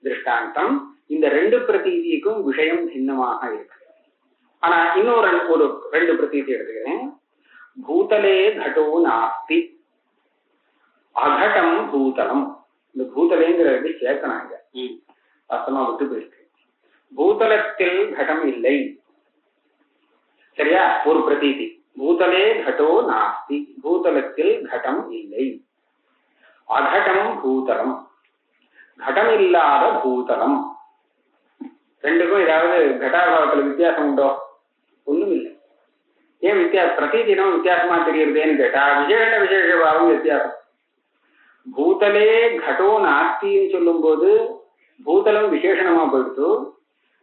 திருஷ்டாந்தம். இந்த ரெண்டு பிரதீதிக்கும் விஷயம் பின்னமாக இருக்கு. ஆனா இன்னொரு ஒரு ரெண்டு பிரதீதி எடுத்துக்கிறேன். பூதலே கடோ நாஸ்தி, அகடம் பூதலம். இந்த பூதலேங்கிறது சேர்க்கணாங்க, வாஸ்தவமா விட்டு போயிருக்கு. பூதலத்தில் கடம் இல்லை, சரியா? ஒரு பிரதீதி. பூதலே கடோ நாஸ்தி, பூதலத்தில் கடம் இல்லை. அகடம் பூதலம், கடம் இல்லாத பூதலம். ரெண்டுக்கும் ஏதாவது கடாபாவத்துல வித்தியாசம் உண்டோ? ஒண்ணும் இல்லை. ஏன் வித்தியாசம்? பிரதீதினம் வித்தியாசமா தெரியுறதுன்னு கேட்டா விசேஷ விசேஷ பாவம் வித்தியாசம். பூதலே கடோ நாஸ்தின்னு சொல்லும் போது பூதலம் விசேஷணமா போயிடுத்து,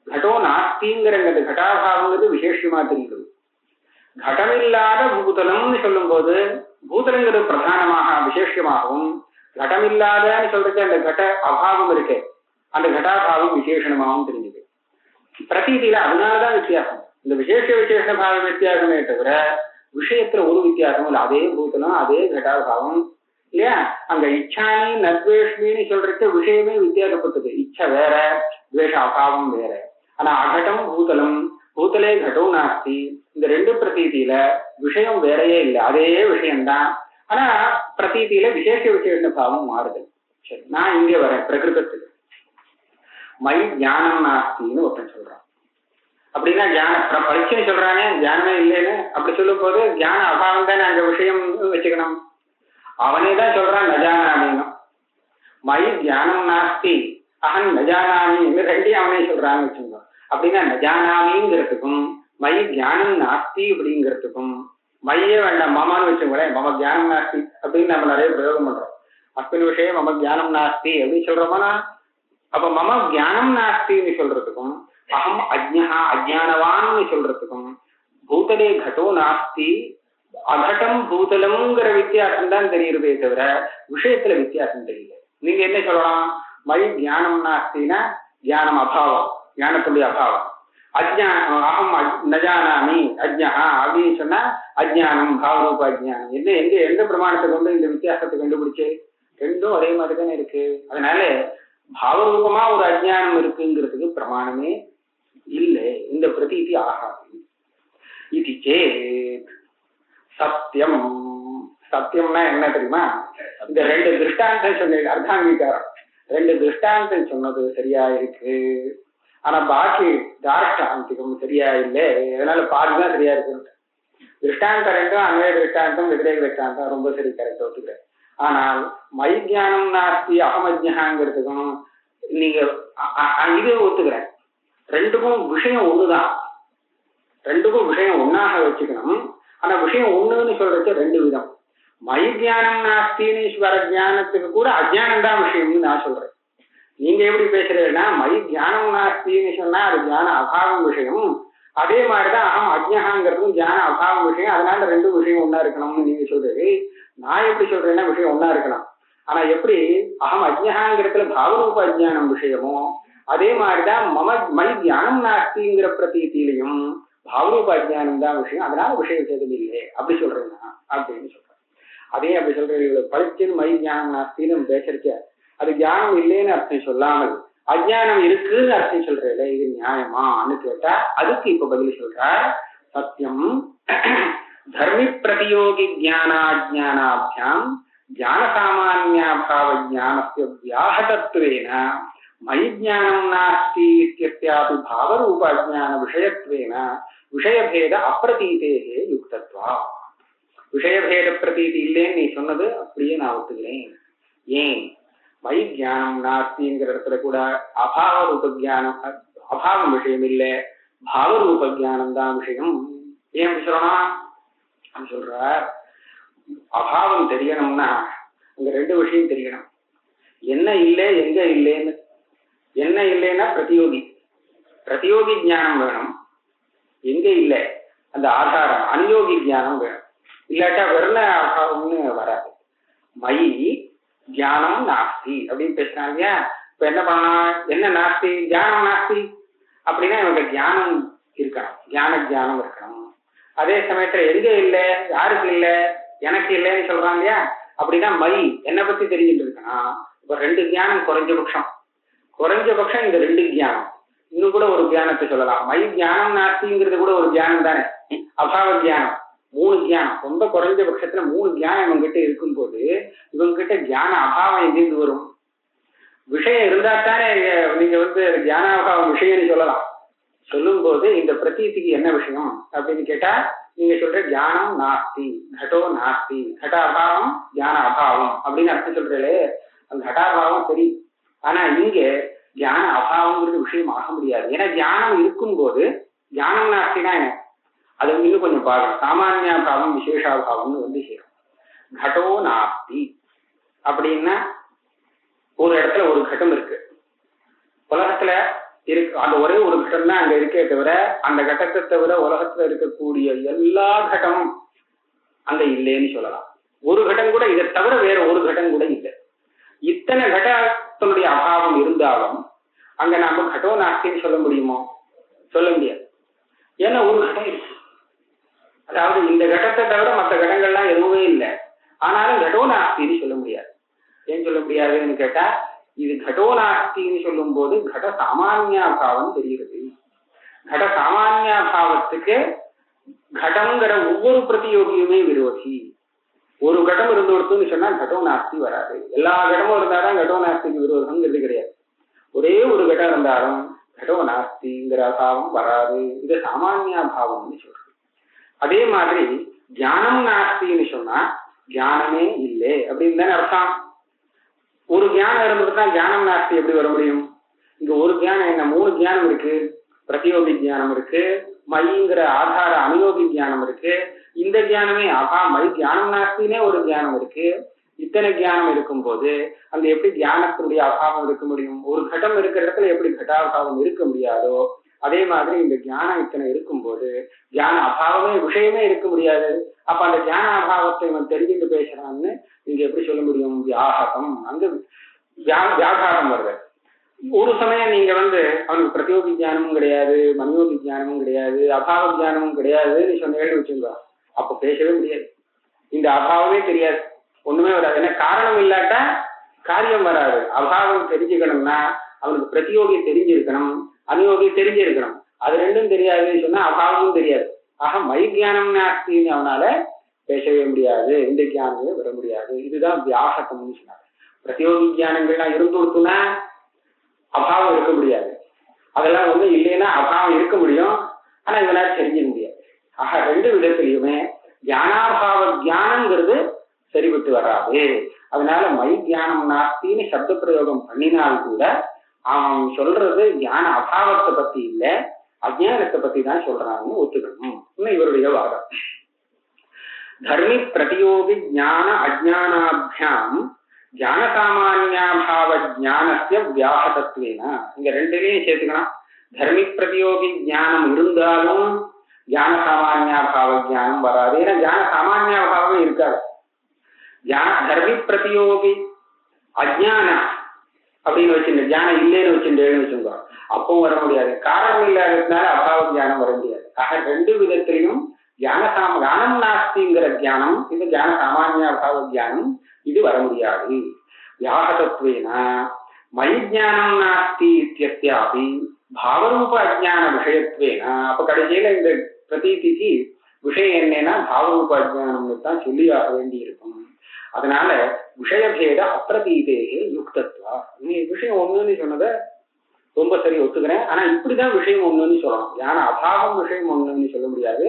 கடோ நாஸ்திங்கிறது கடாபாவங்கிறது விசேஷமா தெரியுது. கடமில்லாத பூதலம்னு சொல்லும் போது பூதலங்கிறது பிரதானமாக விசேஷமாகவும், கடமில்லாதன்னு சொல்றது அந்த கட அபாவம் இருக்கு, அந்த கடாபாவம் விசேஷணமாகவும் தெரிஞ்சுது. பிரதீதியில அதனாலதான் வித்தியாசம். இந்த விசேஷ விசேஷ பாவ வித்தியாசமே தவிர விஷயத்துல ஒரு வித்தியாசமும் இல்லை. அதே பூதலம், அதே கடாபாவம் இல்லையா? அங்க இச்சானி நத்வேஷ்மின்னு சொல்றது விஷயமே வித்தியாசப்பட்டது. இச்சை வேற, துவேஷ அபாவம் வேற. ஆனா அகடம் பூதலம், பூதலே கடோ நாஸ்தி, இந்த ரெண்டு பிரதீதியில விஷயம் வேறையே இல்லை, அதே விஷயம்தான். ஆனா பிரதீதியில விசேஷ விசேஷ பாவம் மாறுது. சரி, நான் இங்க வரேன் பிரகிருதத்துக்கு. மை ஞானம் நாஸ்தின்னு ஒருத்தன் சொல்றான். அப்படின்னா ஞான பரிச்சயம் சொல்றானே, ஞானமே இல்லைன்னு அப்படி சொல்லும் போது ஞான அபாவம் தானே அங்க விஷயம் வச்சுக்கணும். அவனே தான் சொல்றான் நஜானாமின்னு. மை ஞானம் நாஸ்தி அகன் நஜானாமி ரெண்டையும் அவனே சொல்றான்னு வச்சுக்கோங்க. அப்படின்னா நஜானாமிங்கிறதுக்கும் மை ஞானம் நாஸ்தி அப்படிங்கிறதுக்கும், மையே வேண்டாம் மமான்னு வச்சுக்கோங்களேன், மம ஞானம் நாஸ்தி அப்படின்னு நம்ம நிறைய பிரயோகம் பண்றோம். அஸ்மின் விஷயம் மம ஞானம் நாஸ்தி அப்படின்னு சொல்றோம்னா, அப்ப மம ஞானம் நாஸ்தின்னு சொல்றதுக்கும் அகம் அஜ்ஞா அஜ்ஞானவான்னு சொல்றதுக்கும் பூதலே கடோ நாஸ்தி அகட்டம் பூதலம்ங்கிற வித்தியாசம் தான் தெரியுறதே தவிர விஷயத்துல வித்தியாசம் தெரியல. நீங்க என்ன சொல்லலாம்? மை ஞானம் நாஸ்தினா ஞானம் அபாவம், ஞானத்துடைய அபாவம். அகம் நஜானாமி அஜ்ஞா அப்படின்னு சொன்னா அஜ்ஞானம் பாவரூப அஜ்ஞானம். என்ன எங்க எந்த பிரமாணத்தை கொண்டு இந்த வித்தியாசத்தை கண்டுபிடிச்சு? ரெண்டும் ஒரே மாதிரி தானே இருக்கு. அதனால பாவரூபமா ஒரு அஜ்ஞானம் இருக்குங்கிறதுக்கு பிரமாணமே இல்லை, இந்த பிரதீதி ஆகாது. இது சேத் சத்தியம். சத்தியம்னா என்ன தெரியுமா? இந்த ரெண்டு திருஷ்டாந்தம் சொன்னது அர்த்தாங்கீகாரம், ரெண்டு திருஷ்டாந்தம் சொன்னது சரியா இருக்கு, ஆனா பாக்கி தாஷ்டாந்திகம் சரியா இல்லை, அதனால பாதிதான் சரியா இருக்கு. திருஷ்டாந்தம் ரெண்டும் அன்வய திருஷ்டாந்தம் விதிரேக திருஷ்டாந்தம் ரொம்ப சரி, கரெக்ட் ஒத்துக்கிறேன். ஆனால் மை ஞானம் நாஸ்தி அகமஜ்ஞாங்கிறதுக்கும் நீங்க இது ஒத்துக்கிறேன். ரெண்டுக்கும் விஷயம் ஒண்ணுதான், ரெண்டுக்கும் விஷயம் ஒன்னாக வச்சுக்கணும். ஆனா விஷயம் ஒண்ணுன்னு சொல்றது ரெண்டு விதம். மை ஞானம் நாஸ்தின்னு வர ஞானத்துக்கு கூட அஜ்ஞானம் தான் விஷயம்னு நான் சொல்றேன். நீங்க எப்படி பேசுறீங்கன்னா மை ஞானம் நாஸ்தின்னு சொன்னா அது ஞான அபாவம் விஷயம், அதே மாதிரிதான் அகம் அஜ்ஞாங்கிறதும் ஞான அபாவம் விஷயம், அதனால ரெண்டும் விஷயம் ஒன்னா இருக்கணும்னு நீங்க சொல்றது. நான் எப்படி சொல்றேன்னா விஷயம் ஒன்னா இருக்கலாம், ஆனா எப்படி அகம் அஜ்ஞாங்கிறதுல பாவரூப அஜ்ஞானம் விஷயமோ அதே மாதிரிதான் மை ஞானம் நாஸ்திங்கிற பிரதீதியிலையும் பாவரூப அஜ்ஞானம் தான் விஷயம், அதனால விஷய விசேதம் இல்லை அப்படி சொல்றேன்னா அப்படின்னு சொல்றேன். அதே அப்படி சொல்றேன், இவ்வளவு பழிச்சுன்னு மை ஞானம் நாஸ்தின்னு பேசுறச்ச அது ஞானம் இல்லைன்னு அர்த்தம் சொல்லாமல் அஜ்ஞானம் இருக்குன்னு அர்த்தம் சொல்றேன். இது நியாயமான்னு கேட்டா அதுக்கு இப்ப பதில் சொல்றார். சத்தியம் தர்மி பிரதியோகி ஜானாஜானாபியாம் ஜான சாமான்யாபாவ ஜானஸ்ய வியாஹதத்வேன மை ஞானம் நாஸ்தி இத்யஸ்யாபி பாவரூப அஜ்ஞான விஷயத்வேன விஷயபேத அப்பிரதீதேஹே யுக்தத்வா. விஷயபேத பிரதீதி இல்லைன்னு நீ சொன்னது அப்படியே நான் ஒத்துக்கிறேன். ஏன்? மை ஞானம் நாஸ்திங்கிற இடத்துல கூட அபாவ ரூப ஜானம், அபாவம் விஷயம் இல்லை, பாவரூப ஜானம் தான் விஷயம். ஏன் சொல்லணும் சொல்ற? அபாவம் தெரியணும்னா அங்க ரெண்டு விஷயம் தெரியணும். என்ன இல்லை எங்க இல்லைன்னு. என்ன இல்லைன்னா பிரதியோகி, பிரதியோகி ஞானம் வேணும். எங்க இல்லை அந்த ஆதாரம் அனுயோகி ஞானம் வேணும். இல்லாட்டா வெறும் அபாவம்னு வராது. மை ஞானம் நாஸ்தி அப்படின்னு பேசுறாங்க இல்லையா? இப்ப என்ன பண்ணலாம்? என்ன நாஸ்தி? ஞானம் நாஸ்தி அப்படின்னா இவங்க ஞானம் இருக்கணும், ஞானம் இருக்கணும். அதே சமயத்துல எங்க இல்லை, யாருக்கு இல்லை, எனக்கு இல்லைன்னு சொல்றாங்க இல்லையா? அப்படின்னா மை என்னை பத்தி தெரிஞ்சுட்டு இருக்கணும். இப்ப ரெண்டு ஞானம் குறைஞ்சபட்சம் இந்த ரெண்டு ஞானம். இன்னும் கூட ஒரு ஞானத்தை சொல்லலாம். மை ஞானம் நாஸ்திங்கிறது கூட ஒரு ஞானம் தானே, அபாவ ஞானம். மூணு ஞானம், ரொம்ப குறைஞ்ச பட்சத்துல மூணு ஞானம் இவங்க கிட்ட இருக்கும் போது இவங்க கிட்ட ஞான அபாவம் எங்கிருந்து வரும்? விஷயம் இருந்தாத்தானே நீங்க வந்து ஞானாபாவம் விஷயம்னு சொல்லலாம். சொல்லும் போது இந்த பிரதீதிக்கு என்ன விஷயம் அப்படின்னு கேட்டா நீங்க சொல்ற ஞானம் நாஸ்தி, கடோ நாஸ்தி, கடாபாவம் ஞான அபாவம் அப்படின்னு அர்த்தம் சொல்றீங்களே, அந்த கடாபாவம் சரி. ஆனா இங்க ஞான அபாவங்கிறது விஷயம் ஆக முடியாது. ஏன்னா ஞானம் இருக்கும்போது ஞானம் நாஸ்தினா என்ன, அது இன்னும் கொஞ்சம் பாருங்க. சாமானியாபாவம் விசேஷாபாவம்னு வந்து சேரும். கடோ நாஸ்தி அப்படின்னா ஒரு இடத்துல ஒரு கட்டம் இருக்கு, உலகத்துல இருக்கு, அந்த ஒரே ஒரு கட்டம் தான் அங்க இருக்கே தவிர அந்த கட்டத்தை தவிர உலகத்துல இருக்கக்கூடிய எல்லா கட்டமும் அங்க இல்லைன்னு சொல்லலாம். ஒரு கட்டம் கூட இதை தவிர வேற ஒரு கட்டம் கூட இல்லை. இத்தனை கட்டத்தினுடைய அபாவம் இருந்தாலும் அங்க நாம கடோ நாஸ்தின்னு சொல்ல முடியுமோ? சொல்ல முடியாது. ஏன்னா ஒரு கட்டம் இருக்கு. அதாவது இந்த கட்டத்தை தவிர மற்ற கட்டங்கள்லாம் எதுவுமே இல்லை, ஆனாலும் கடோ நாஸ்தின்னு சொல்ல முடியாது. ஏன் சொல்ல முடியாதுன்னு கேட்டா இது கடோ நாஸ்தின்னு சொல்லும் போது கட சாமானியாபாவம் தெரிகிறது. கட சாமானியாபாவத்துக்கு கடம்ங்கிற ஒவ்வொரு பிரதியோகியுமே விரோதி. ஒரு கடம் இருந்து கொடுத்துன்னு சொன்னா கடோ நாஸ்தி வராது. எல்லா கடமும் இருந்தாலும் கடோ நாஸ்திக்கு விரோதம்ங்கிறது கிடையாது. ஒரே ஒரு கடம் இருந்தாலும் கடோ நாஸ்திங்கிற அபாவம் வராது. இது சாமானியாபாவம்னு சொல்றது. அதே மாதிரி ஞானம் நாஸ்தின்னு சொன்னா ஞானமே இல்லை அப்படின்னு தானே அர்த்தம். ஒரு ஞானம் இருந்ததுன்னா ஞானம் நாஸ்தி எப்படி வர முடியும்? இங்க ஒரு ஞானம் என்ன, மூணு ஞானம் இருக்கு. பிரதியோகி ஞானம் இருக்கு, மைங்கிற ஆதார அனுயோகி ஞானம் இருக்கு. இந்த ஞானமே மை ஞானம் நாஸ்தினே ஒரு ஞானம் இருக்கு. இத்தனை ஞானம் இருக்கும் போது அங்க எப்படி ஞானத்தினுடைய அபாவம் இருக்க முடியும்? ஒரு கட்டம் இருக்கிற இடத்துல எப்படி கட்டாபாவம் இருக்க முடியாதோ அதே மாதிரி இந்த ஞானம் இத்தனை இருக்கும்போது ஞான அபாவமே விஷயமே இருக்க முடியாது. அப்ப அந்த ஞான அபாவத்தை இவன் தெரிஞ்சுட்டு பேசுறான்னு நீங்க எப்படி சொல்ல முடியும்? வியாகதம், அங்க வியாகாரம் வருது. ஒரு சமயம் நீங்க வந்து அவனுக்கு பிரதியோகி ஞானமும் கிடையாது, மனியோகி ஞானமும் கிடையாது, அபாவ ஞானமும் கிடையாதுன்னு சொன்னேன்னு வச்சுங்க, அப்ப பேசவே முடியாது. இந்த அபாவமே தெரியாது, ஒண்ணுமே வராது. ஏன்னா காரணம் இல்லாட்டா காரியம் வராது. அபாவம் தெரிஞ்சுக்கணும்னா அவனுக்கு பிரதியோகி தெரிஞ்சிருக்கணும், அனுயோகி தெரிஞ்சிருக்கணும். அது ரெண்டும் தெரியாதுன்னு சொன்னா அபாவமும் தெரியாது. ஆக மை ஞானம் நாஸ்தின்னு அவனால பேசவே முடியாது, இந்த ஞானமே வர முடியாது. இதுதான் வியாகத்தம்னு சொன்னாங்க. பிரதியோகி ஞானங்கள்லாம் இருந்துடுத்துனா அபாவம் இருக்க முடியாது. அதெல்லாம் வந்து இல்லைன்னா அபாவம் இருக்க முடியும், ஆனா இவனால தெரிஞ்சிக்க முடியாது. ஆக ரெண்டு விதத்திலையுமே ஞானாபாவ ஞானங்கிறது சரிபட்டு வராது. அதனால மை ஞானம் நாஸ்தின்னு சப்த பிரயோகம் பண்ணினால் கூட அவன் சொல்றது ஞான அபாவத்தை பத்தி இல்ல, அஜானத்தை பத்தி தான் சொல்றான்னு ஒத்துக்கணும். இவருடைய வாதம். தர்மி பிரதியோகி ஞான அஜானாபியாம் ஞான சாமானியாபாவ ஞானஸ்ய வியாகதத்வேன. இங்க ரெண்டுலையும் சேர்த்துக்கலாம். தர்மி பிரதியோகி ஞானம் இருந்தாலும் ஞான சாமானியாபாவ ஞானம் வராது. ஏன்னா ஞான சாமானியாபாவமே இருக்காது. தர்மி பிரதியோகி அஜானம் அப்படின்னு வச்சுட்டு ஞானம் இல்லைன்னு வச்சுட்டேன்னு வச்சுக்கோ, அப்பவும் வர முடியாது. காரணம் இல்லாததுனால அபாவ ஞானம் வர முடியாது. ஆக ரெண்டு விதத்திலையும் ஞானம் நாஸ்திங்கிற ஞானம், இது ஞான சாமானிய அபாவ ஞானம், இது வர முடியாது. வியாகதத்வேன மை ஞானம் நாஸ்தி இத்தியஸ்யாபி பாவரூப அஜான விஷயத்வேன. அப்ப கடைசியில இந்த பிரதீதிக்கு விஷயம் என்னன்னா பாவரூப அஜானம்னு தான் சொல்லியாக வேண்டி இருக்கும். அதனால விஷயபேத அப்பிரதீதேகே யுக்தத்வா. நீ விஷயம் ஒண்ணுன்னு சொன்னதை ரொம்ப சரி ஒத்துக்கிறேன், ஆனா இப்படிதான் விஷயம் ஒண்ணுன்னு சொல்லணும். ஏன்னா அபாவம் விஷயம் ஒண்ணுன்னு சொல்ல முடியாது.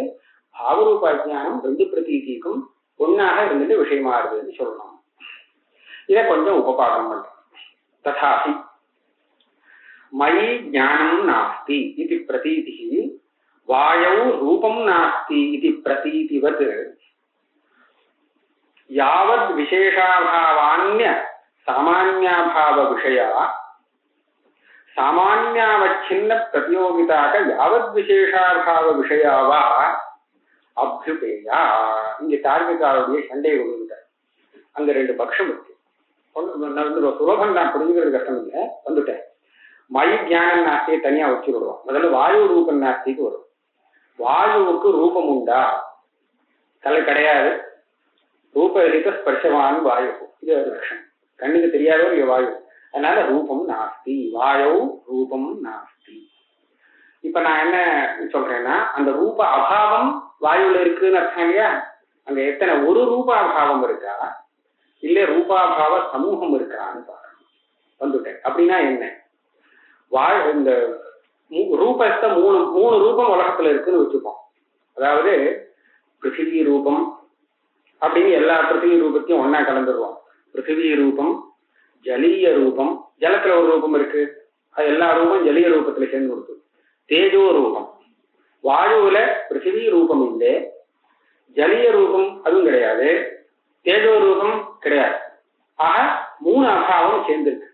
பாவரூப அஜானம் ரெண்டு பிரதீதிக்கும் ஒன்னாக இருந்துட்டு விஷயமா இருக்குதுன்னு சொல்லணும். இதை கொஞ்சம் உபபாதம் பண்றோம். ததாசி மயி ஞானம் நாஸ்தி இது பிரதீதி வாயௌ ரூபம் நாஸ்தி இது பிரதீதிவத் யாவத் விசேஷாபாவான்ய சாமான்யாபாவ விஷயா சாமான்யாவச்சின்ன பிரதியோகிதாக யாவத் விசேஷாபாவ விஷயாவா அபியுபேயா. இங்க தார்மிகாவுடைய சண்டை கொண்டுட்டார். அங்க ரெண்டு பட்சம் இருக்கு. சுலபம் நான் புரிஞ்சுக்கிறது கஷ்டம் இல்லை, வந்துட்டேன். மயி ஞானம் நாஸ்தியை தனியா வச்சு விடுவோம். முதல்ல வாயு ரூபம் நாஸ்திக்கு வரும். வாயுவுக்கு ரூபம் உண்டா? தலை கிடையாது. ரூபரகித ஸ்பர்ஷவான் வாயு, இது ஒரு லட்சணம். கண்ணுக்கு தெரியாத ஒரு வாயு, அதனால ரூபம் நாஸ்தி. வாயு ரூபம் நாஸ்தி. இப்ப நான் என்ன சொல்றேன்னா அந்த ரூப அபாவம் வாயுல இருக்குன்னு அர்த்தம் இல்லையா? அங்க எத்தனை ஒரு ரூப அபாவம் இருக்கா இல்ல ரூபாபாவ சமூகம் இருக்கான்னு பாருங்க. வந்துட்டேன். அப்படின்னா என்ன? இந்த ரூபத்தை மூணு ரூபம் உலகத்துல இருக்குன்னு வச்சுப்போம். அதாவது பிருத்திவி ரூபம் அப்படின்னு எல்லா பிருத்திவி ரூபத்தையும் ஒன்னா கலந்துருவோம். பிருத்திவி ரூபம், ஜலீய ரூபம், ஜலத்துல ஒரு ரூபம் இருக்கு, அது எல்லா ரூபம் ஜலீய ரூபத்துல சேர்ந்து கொடுத்து. தேஜோ ரூபம், வாயுவுல பிருத்திவி ரூபம் இல்லை, ஜலீய ரூபம் அதுவும் கிடையாது, தேஜோ ரூபம் கிடையாது. ஆக மூணு அபாவம் சேர்ந்திருக்கு.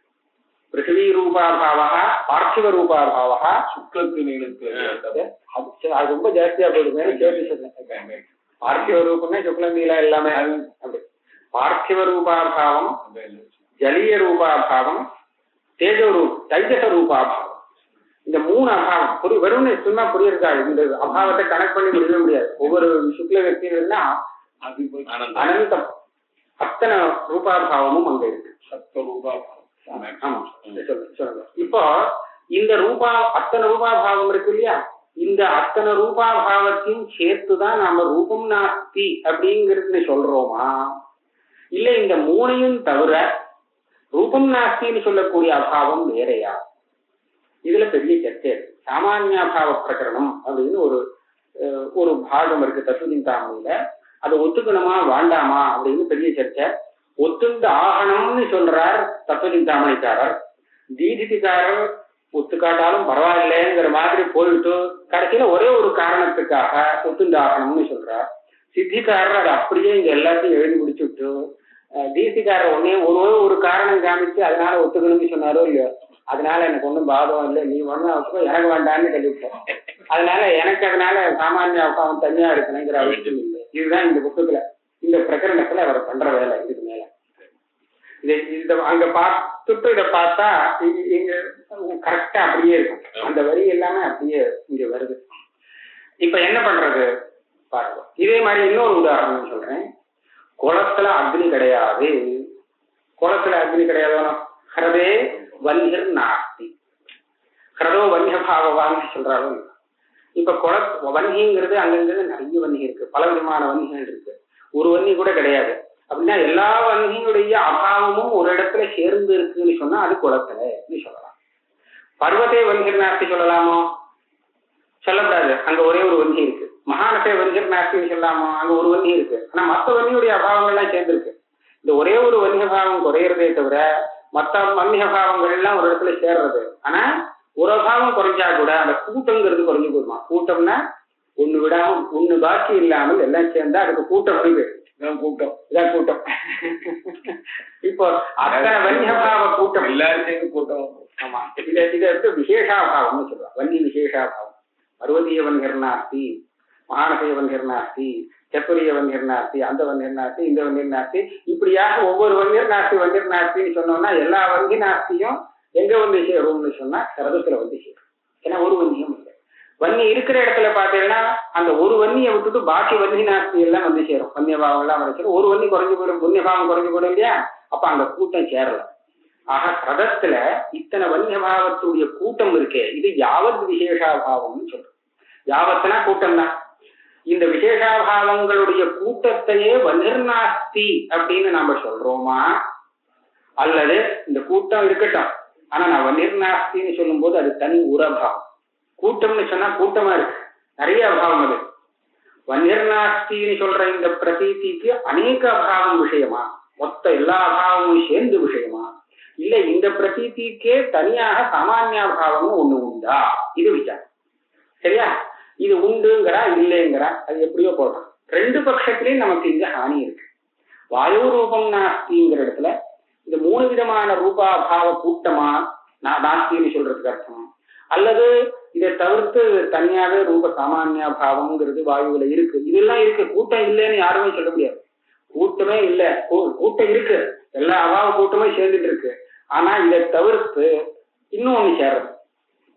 பிருத்திவி ரூபாபாவா, பார்த்திவ ரூபாபாவா, சுக்லக்கு அது ரொம்ப ஜாஸ்தியா போயிடுது. சேர்த்து சொல்றேன், பார்த்திவ ரூபம்னா சுக்லங்கீல எல்லாமே அப்படி. பார்த்திவ ரூபாபாவம், ஜலீய ரூபாபாவம், தேஜோ ரூபம், தைஜச ரூபாபாவம். இந்த மூணு அபாவம் வெறும் சும்மா புரியிருக்காது. இந்த அபாவத்தை கனெக்ட் பண்ணி முடியவே முடியாது. ஒவ்வொரு சுக்ல व्यक्तिகள்னா அனந்தம் அத்தனை ரூபாபாவமும் அங்க இருக்கு. சப்த ரூபாபாவம். ஆமா சொல்லுங்க. இப்போ இந்த அத்தனை ரூபாபாவம் இருக்கு இல்லையா, இந்த அத்தனை ரூபாபாவத்தையும் சேர்த்துதான் நாம ரூபம் நாஸ்தி அப்படிங்கிறது சொல்றோமா, இல்ல இந்த மூணையும் தவிர ரூபம் நாஸ்தின்னு சொல்லக்கூடிய அபாவம் வேறையா? இதுல பெரிய சர்ச்சை இருக்கு. சாமானியாபாவ பிரகரணம் அப்படின்னு ஒரு பாகம் இருக்கு தத்துவசிந்தாமணியில. அதை ஒத்துக்கணுமா வேண்டாமா அப்படின்னு பெரிய சர்ச்சை. ஒத்துண்டு ஆகணும்னு சொல்றார் தத்துவசிந்தாமணிக்காரர். தீதிகாரர் ஒத்துக்காட்டாலும் பரவாயில்லைங்கிற மாதிரி போயிட்டு கடைசியில ஒரே ஒரு காரணத்துக்காக ஒத்துண்டு ஆகணும்னு சொல்றார். சித்திகாரர் அதை அப்படியே இங்க எல்லாத்தையும் எழுதி முடிச்சுட்டு, தீசிகாரர் ஒரு காரணம் காமிச்சு அதனால ஒத்துக்கணும்னு சொன்னாரோ இல்லையோ, அதனால எனக்கு ஒன்றும் பாதம் இல்லை, நீ ஒன்றும் அவசியம் எனக்கு வேண்டான்னு சொல்லிவிட்டேன். அதனால எனக்கு அதனால சாமானிய அவன் தனியா இருக்கணுங்கிற அவசியம் இல்லை. இதுதான் இந்த புத்தகத்துல இந்த பிரகரணத்துல அவர் பண்ற வேலை. இதுக்கு மேல இதை அங்க பார்த்துட்டு இதை பார்த்தா இங்க கரெக்டா அப்படியே இருக்கும். அந்த வரி எல்லாமே அப்படியே இங்க வருது. இப்ப என்ன பண்றது பாருங்க. இதே மாதிரி இன்னொரு உதாரணம் சொல்றேன். குளத்துல அக்னி கிடையாது. குளத்துல அக்னி கிடையாது. ஹரதே வன்னியர் நாஸ்தி, ஹரதோ வன்னிய பாவவான்னு சொல்றாலும். இப்ப வன்னிங்கிறது அங்கங்கிறது நிறைய வன்னி இருக்கு, பல விதமான வன்னிகள் இருக்கு. ஒரு வன்னி கூட கிடையாது அப்படின்னா எல்லா வன்னியுடைய அபாவமும் ஒரு இடத்துல சேர்ந்து இருக்குன்னு சொன்னா அது குளத்துல சொல்லலாம். பர்வதே வன்னியர் நாஸ்தி சொல்லலாமோ? சொல்லக்கூடாது. அங்க ஒரே ஒரு வன்னி இருக்கு. மகானத்தை வன்னியர் நாஸ்தின்னு சொல்லலாமோ? அங்க ஒரு வன்னி இருக்கு. ஆனா மற்ற வன்னியுடைய அபாவங்கள்லாம் சேர்ந்துருக்கு. இந்த ஒரே ஒரு வன்னிய பாவம் குறையிறதே தவிர மற்ற வன்னிய பாவங்கள் எல்லாம் ஒரு இடத்துல சேர்றது. ஆனா ஒரு அபாவம் குறைஞ்சா கூட அந்த கூட்டம்ங்கிறது குறைஞ்சு போடுமா. கூட்டம்னா ஒண்ணு விடாம ஒண்ணு பாக்கி இல்லாமல் எல்லாம் சேர்ந்தா அதுக்கு கூட்டம் போயிடு. இதான் கூட்டம். இப்போ அத்தனை வன்னியபாவ கூட்டம் எல்லாரும் சேர்ந்து கூட்டம். ஆமா, இதை விசேஷாபாவம்னு சொல்லுவாங்க. வன்னி விசேஷாபாவம். பர்வதீய வன்னியர் நாஸ்தி, மகானசைய வன்னியர் நாஸ்தி, சத்துரிய வன்னியர் நாஸ்தி, அந்த வன்னியர் நாஸ்தி, இந்த வன்னியர் நாஸ்தி, இப்படியாக ஒவ்வொரு வன்னியர் நாஸ்தின்னு சொன்னோம்னா எல்லா வங்கி நாஸ்தியும் எங்க வந்து சேரும்னு சொன்னா சரதத்துல வந்து சேரும். ஏன்னா ஒரு வன்னியும் இல்லை. வன்னி இருக்கிற இடத்துல பார்த்தீங்கன்னா அந்த ஒரு வன்னியை விட்டுட்டு பாக்கி வன்னி நாஸ்தி எல்லாம் வந்து சேரும். வன்னியபாவம் எல்லாம் வந்து சேரும். ஒரு வன்னி குறைஞ்சு போயிடும், புண்ணியபாவம் குறைஞ்சு போயிடும் இல்லையா? அப்ப அந்த கூட்டம் சேரல. ஆக சரதத்துல இத்தனை வன்னியபாவத்துடைய கூட்டம் இருக்கே, இது யாவத் விசேஷாபாவம்னு சொல்றோம். யாவத்னா கூட்டம் தான். இந்த விசேஷாபாவங்களுடைய கூட்டத்தையே வன்னிர்நாஸ்தி அப்படின்னு நாம சொல்றோமா, அல்லது இந்த கூட்டம் இருக்கட்டும் ஆனா நான் வன்னிர்நாஸ்தின்னு சொல்லும் போது அது தனி உரபாவம். கூட்டம்னு சொன்னா கூட்டமா இருக்கு, நிறைய அபாவம். அது வன்னிர்நாஸ்தின்னு சொல்ற இந்த பிரதீதிக்கு அநேக அபாவம் விஷயமா, மொத்த எல்லா அபாவமும் சேர்ந்து விஷயமா, இல்ல இந்த பிரதீதிக்கே தனியாக சாமானியாபாவம்னு ஒண்ணு உண்டா? இது விசாரம். சரியா? இது உண்டுங்கிறா இல்லைங்கிறா, அது எப்படியோ போடுறான். ரெண்டு பட்சத்திலையும் நமக்கு இங்க ஹானி இருக்கு. வாயு ரூபம் நாஸ்திங்கிற இடத்துல இந்த மூணு விதமான ரூபாபாவ கூட்டமா நாஸ்தின்னு சொல்றதுக்கு அர்த்தம், அல்லது இதை தவிர்த்து தனியாவே ரூப சாமானிய பாவம்ங்கிறது வாயுவில இருக்கு. இதெல்லாம் இருக்கு. கூட்டம் இல்லைன்னு யாருமே சொல்ல முடியாது. கூட்டமே இல்லை, கூட்டம் இருக்கு, எல்லா அபாவ கூட்டமே சேர்ந்துட்டு இருக்கு. ஆனா இதை தவிர்த்து இன்னும் ஒண்ணு சேர்றது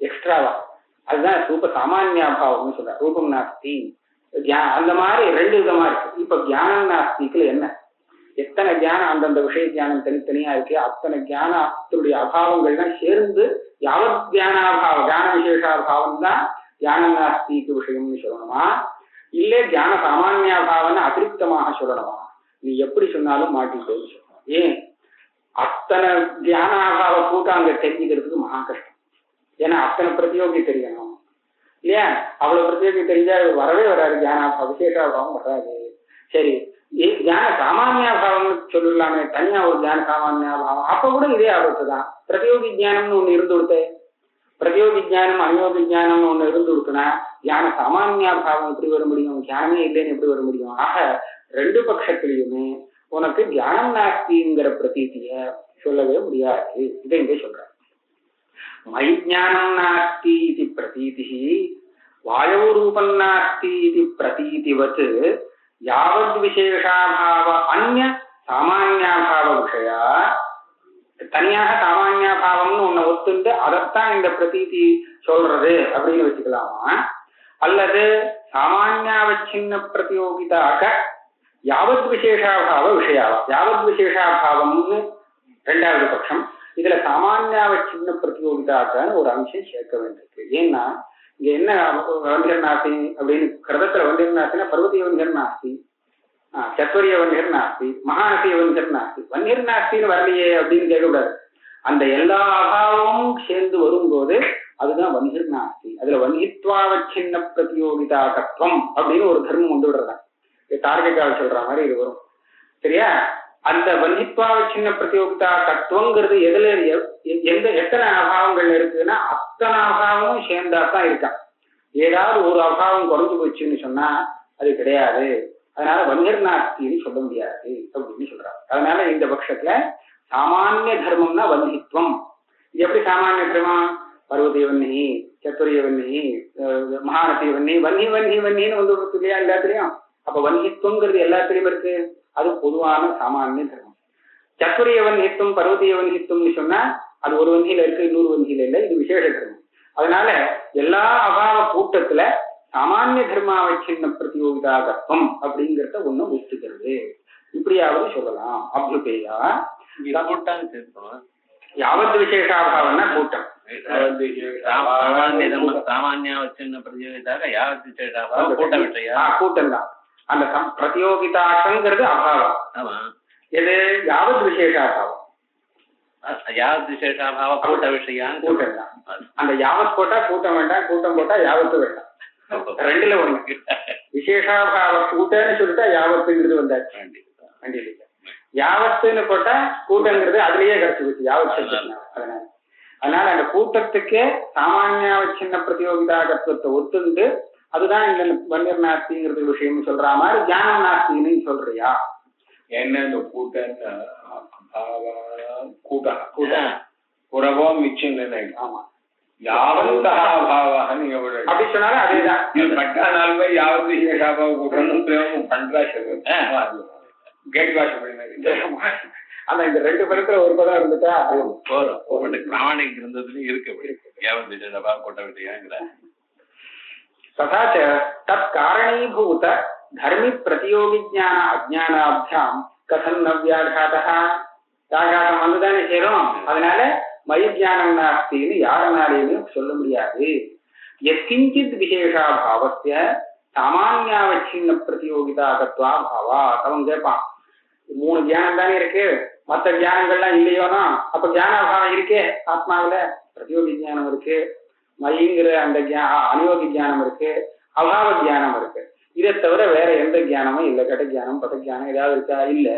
எக்ஸ்ட்ராவா, அதுதான் ரூப சாமானியாபாவம்னு சொல்ற. ரூபம் நாஸ்தி அந்த மாதிரி ரெண்டு விதமா இருக்கு. இப்ப தியானம் நாஸ்திக்குல என்ன, எத்தனை தியானம் அந்தந்த விஷய தியானம் தனித்தனியா இருக்கு, அத்தனை தியானத்துடைய அபாவங்கள்லாம் சேர்ந்து யாவத் தியானாபாவம், தியான விசேஷாபாவம் தான் தியான நாஸ்திக்கு விஷயம்னு சொல்லணுமா, இல்ல தியான சாமானியாபாவம்னு அதிருப்தமாக சொல்லணுமா? நீ எப்படி சொன்னாலும் மாட்டிக்கோன்னு சொல்லணும். ஏன் அத்தனை தியானாபாவ கூட்டம் அங்க தெரிஞ்சுக்கிறதுக்கு மகா கஷ்டம். ஏன்னா அத்தனை பிரதியோகி தெரியணும் இல்லையா? அவ்வளவு பிரதியோகி தெரிஞ்சா வரவே வராது, தியானாபாவம் விசேஷாபாவம் வராது. சரி, தியான சாமானியாபாவம்னு சொல்லலாமே, தனியா ஒரு தியான சாமானியாபாவம், அப்ப கூட இதே ஆபத்து தான். பிரதியோகி ஜானம்னு ஒண்ணு இருந்து கொடுத்து, பிரதியோகி ஜானம் அநியோகி ஜானம்னு ஒண்ணு இருந்து கொடுத்தனா தியான சாமானியாபாவம் எப்படி வர முடியும்? தியானமே இல்லைன்னு எப்படி வர முடியும்? ஆக ரெண்டு பட்சத்திலையுமே உனக்கு தியானம் நாஸ்திங்கிற பிரதீதிய சொல்லவே முடியாது. இதை இங்கே சொல்ற. மை ஜானம் நாஸ்தி இது பிரதீதி வாயு ரூபம் நாஸ்தி இது பிரதீதிவத் யாவத் விசேஷாபாவ அந்நிய சாமானியாபாவ விஷயா, தனியாக சாமானியாபாவம்னு ஒண்ணு ஒத்துண்டு அதைத்தான் இந்த பிரதீதி சொல்றது அப்படின்னு வச்சுக்கலாமா? அல்லது சாமானியாவச்சின்ன பிரதியோகிதாக யாவத் விசேஷாபாவ விஷயாவா? யாவத் விசேஷாபாவம்னு ரெண்டாவது பட்சம். இதுல சாமானியாவச்சின்ன பிரதியோகிதாக்கான்னு ஒரு அம்சம் சேர்க்க வேண்டியிருக்கு. ஏன்னா இங்க என்ன வன்கர் நாஸ்தி அப்படின்னு கிரதத்துல வன்கர் நாஸ்தினா பர்வதிய வன்கர் நாஸ்தி, சத்வரிய வன்கர் நாஸ்தி, மகாநசிய வன்கர் நாஸ்தி. வன்கர் நாஸ்தின்னு வரலையே அப்படின்னு கேட்கக்கூடாது. அந்த எல்லா அபாவமும் சேர்ந்து வரும்போது அதுதான் வன்கர் நாஸ்தி. அதுல வன்கித்வாவச்சின்ன பிரதியோகிதாகத்வம் அப்படின்னு ஒரு தர்மம் கொண்டு விடுறதா தார்கிகால சொல்ற மாதிரி இது வரும். சரியா? அந்த வன்கித்வாவச்சின்ன பிரதியோகிதா தத்துவங்கிறது எதுல எத்தனை அபாவங்கள் இருக்குன்னா அத்தனை அபாவமும் சேர்ந்தாதான் இருக்கான். ஏதாவது ஒரு அபாவம் குறைஞ்சு போச்சுன்னு சொன்னா அது கிடையாது. அதனால வன்கர் நாஸ்தின்னு சொல்ல முடியாது அப்படின்னு சொல்றாங்க. அதனால இந்த பட்சத்துல சாமானிய தர்மம்னா வன்கித்வம். இது எப்படி சாமானிய தர்மம்? பர்வதிய வன்னி, சத்துரிய வன்னி, மகாநசிய வன்னி, வன்னி வன்னி வன்னின்னு வந்து இல்லையா எல்லாத்திலையும்? அப்ப வன்கித்வங்கிறது எல்லாத்திலையும் இருக்கு. அது பொதுவான சாமானிய தர்மம். சத்துரிய வன்கித்வம் பர்வதிய வன்கித்வம்னு சொன்னா அது ஒரு வங்கியில இருக்கு, இன்னொரு வங்கியில இல்லை. இது விசேஷ தர்மம். அதனால எல்லா அபாவ கூட்டத்துல சாமானிய தர்மாவச்சின்ன பிரதியோகிதாகத்வம் அப்படிங்கிறத ஒண்ணு ஒத்துக்கிறது. இப்படியாவது சொல்லலாம். அபியுபேயா யாவத் விசேஷாபாவம்னா கூட்டம். கூட்டம் தான். அந்த பிரதியோகிதாங்கிறது அபாவம். எது? யாவத் விசேஷாபாவம். யாவத் விசேஷாபாவ கூட்ட விஷயம் கூட்டம் தான். அந்த யாவத் போட்டா கூட்டம் வேண்டாம், கூட்டம் போட்டா யாவத்து வேண்டாம். ரெண்டுல ஒண்ணு. விசேஷாபாவ கூட்டம்னு சொல்லிட்டா யாவத்துங்கிறது வந்தாச்சு. வேண்டியது யாவத்துன்னு போட்டா கூட்டங்கிறது அதுலயே கிடைச்சு போச்சு யாவத்து. அதனால அந்த கூட்டத்துக்கே சாமானியாவச்சின்ன பிரதியோகிதாகத்துவத்தை ஒத்துண்டு அதுதான் இந்த வன்கர் நாஸ்திங்கிறது விஷயம் சொல்ற மாதிரி தியானம் நாஸ்தின்னு சொல்றியா? என்ன இந்த கூட்டம் புறவோ மிச்சம் இல்லை. ஆமா, யாவந்தா பாவாக நீங்க அப்படி சொன்னாலும் அதேதான். பட்டானாலுமே யாவது விசேஷாபாவ கூட்டம் பண்றா சொல்லுங்க. கேட் வாஷ் பண்ணி ஆனா இந்த ரெண்டு படத்துல ஒரு படம் இருந்துட்டா பிராமணிக் இருந்ததுலயும் இருக்கு யாவது விசேஷாபாவ கூட்ட விஷயங்கிற. तथा च तत् कारणीभूत धर्मी प्रतियोगी ज्ञान अज्ञानाभ्याम कथन न व्याघातः. व्याघातம் வந்துதானே சேரும். அதனால மயி ஞானம் நாஸ்தின்னு யாரனாலையுமே சொல்ல முடியாது. எத்கிஞ்சித் விசேஷாபாவஸ்ய சாமானியாவச்சின்ன பிரதியோகிதாகத்வா பாவா. அவன் கேட்பான், மூணு தியானம் தானே இருக்கு, மற்ற தியானங்கள்லாம் இல்லையோனா? அப்ப தியானாபாவம் இருக்கே ஆத்மாவில, பிரதியோகி ஞானம் இருக்கு, மயிங்கிற அந்த அநியோகி தியானம் இருக்கு, அபாவ தியானம் இருக்கு. இதை தவிர வேற எந்த தியானமும் இல்லை. கட்ட தியானம் பத தியானம் ஏதாவது இருக்கா? இல்ல.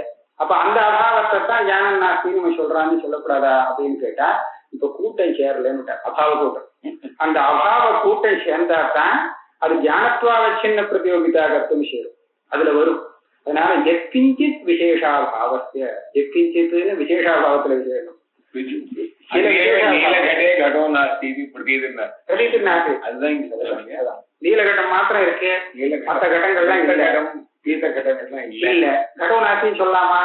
அப்ப அந்த அபாவத்தை தான் ஞானம் நாஸ்தின்னு நம்ம சொல்றான்னு சொல்லக்கூடாதா அப்படின்னு கேட்டா, இப்ப கூட்டம் சேரலன்னு அபாவ கூட்டம். அந்த அபாவ கூட்டம் சேர்ந்தா தான் அது ஞானத்வாவச்சின்ன பிரதியோகிதாகத்துவம் சேரும், அதுல வரும். அதனால எத்கிஞ்சித் விசேஷாபாவஸ்ய, எத்கிஞ்சித்னு விசேஷாபாவத்துல விசேஷம். நீலகட்டம் மாத்திரம் இருக்கு, மற்ற கட்டங்கள்லாம் இல்ல. கடோ நாஸ்தின்னு சொல்லலாமா?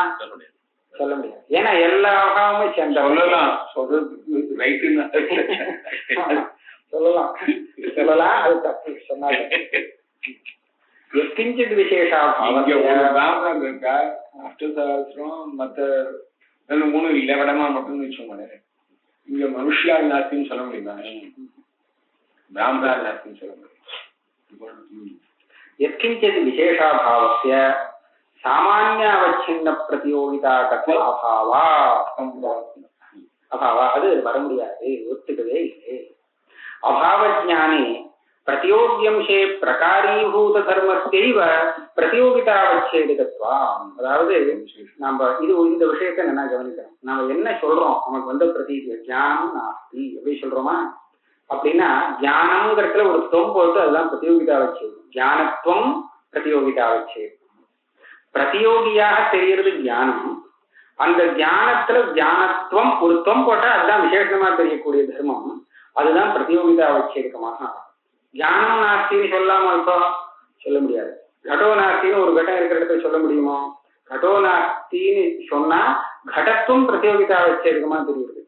சொல்ல முடியாது. ஏன்னா எல்லா அபாவமும் சேர்ந்த சொல்லலாம். சொல்லலாம், அது தப்பு சொன்னாங்க. எத்கிஞ்சித் விசேஷாபாவம் இருக்கா? அஷ்டசஹஸ்ரம் மற்ற மூணு இலவடமா மட்டும் வச்சோம். இங்க மனுஷியால் நாஸ்தின்னு சொல்ல முடியுமா? பிராமணால் நாஸ்தின்னு சொல்ல முடியும். எத்கிஞ்சித் விசேஷாபாவஸ்ய சாமானிய அவச்சின்ன பிரதியோகிதா கத்துவ அபாவா அபாவா அது வர முடியாது, ஒத்துக்கவே இல்லை. அபாவஜானே பிரதியோகியம்சே பிரகாரீபூத தர்மத்தைவ பிரதியோகிதாவச்சேதத்வம். அதாவது நம்ம இந்த விஷயத்த நல்லா கவனிக்கணும். நம்ம என்ன சொல்றோம், நமக்கு வந்த பிரதீதி ஞானம் நாஸ்தி எப்படி சொல்றோமா அப்படின்னா, ஞானம்ங்கிறதுல ஒரு தொம் போட்டு அதுதான் பிரதியோகிதாவச்சேதம். ஞானத்துவம் பிரதியோகிதாவச்சேதம். பிரதியோகியாக தெரியறது ஞானம். அந்த ஞானத்துல ஞானத்துவம் ஒரு தொம் போட்டா அதுதான் விசேஷமா தெரியக்கூடிய தர்மம். அதுதான் பிரதியோகிதாவச்சேதமாக. ஞானம் நாஸ்தின்னு சொல்லாம இப்போ சொல்ல முடியாது. கடோ நாஸ்தின்னு ஒரு கட்டம் இருக்கிற இடத்துல சொல்ல முடியுமோ? கடோ நாஸ்தின்னு சொன்னா கடத்துவம் பிரதியோகிதாவச்சேதமா தெரியுது.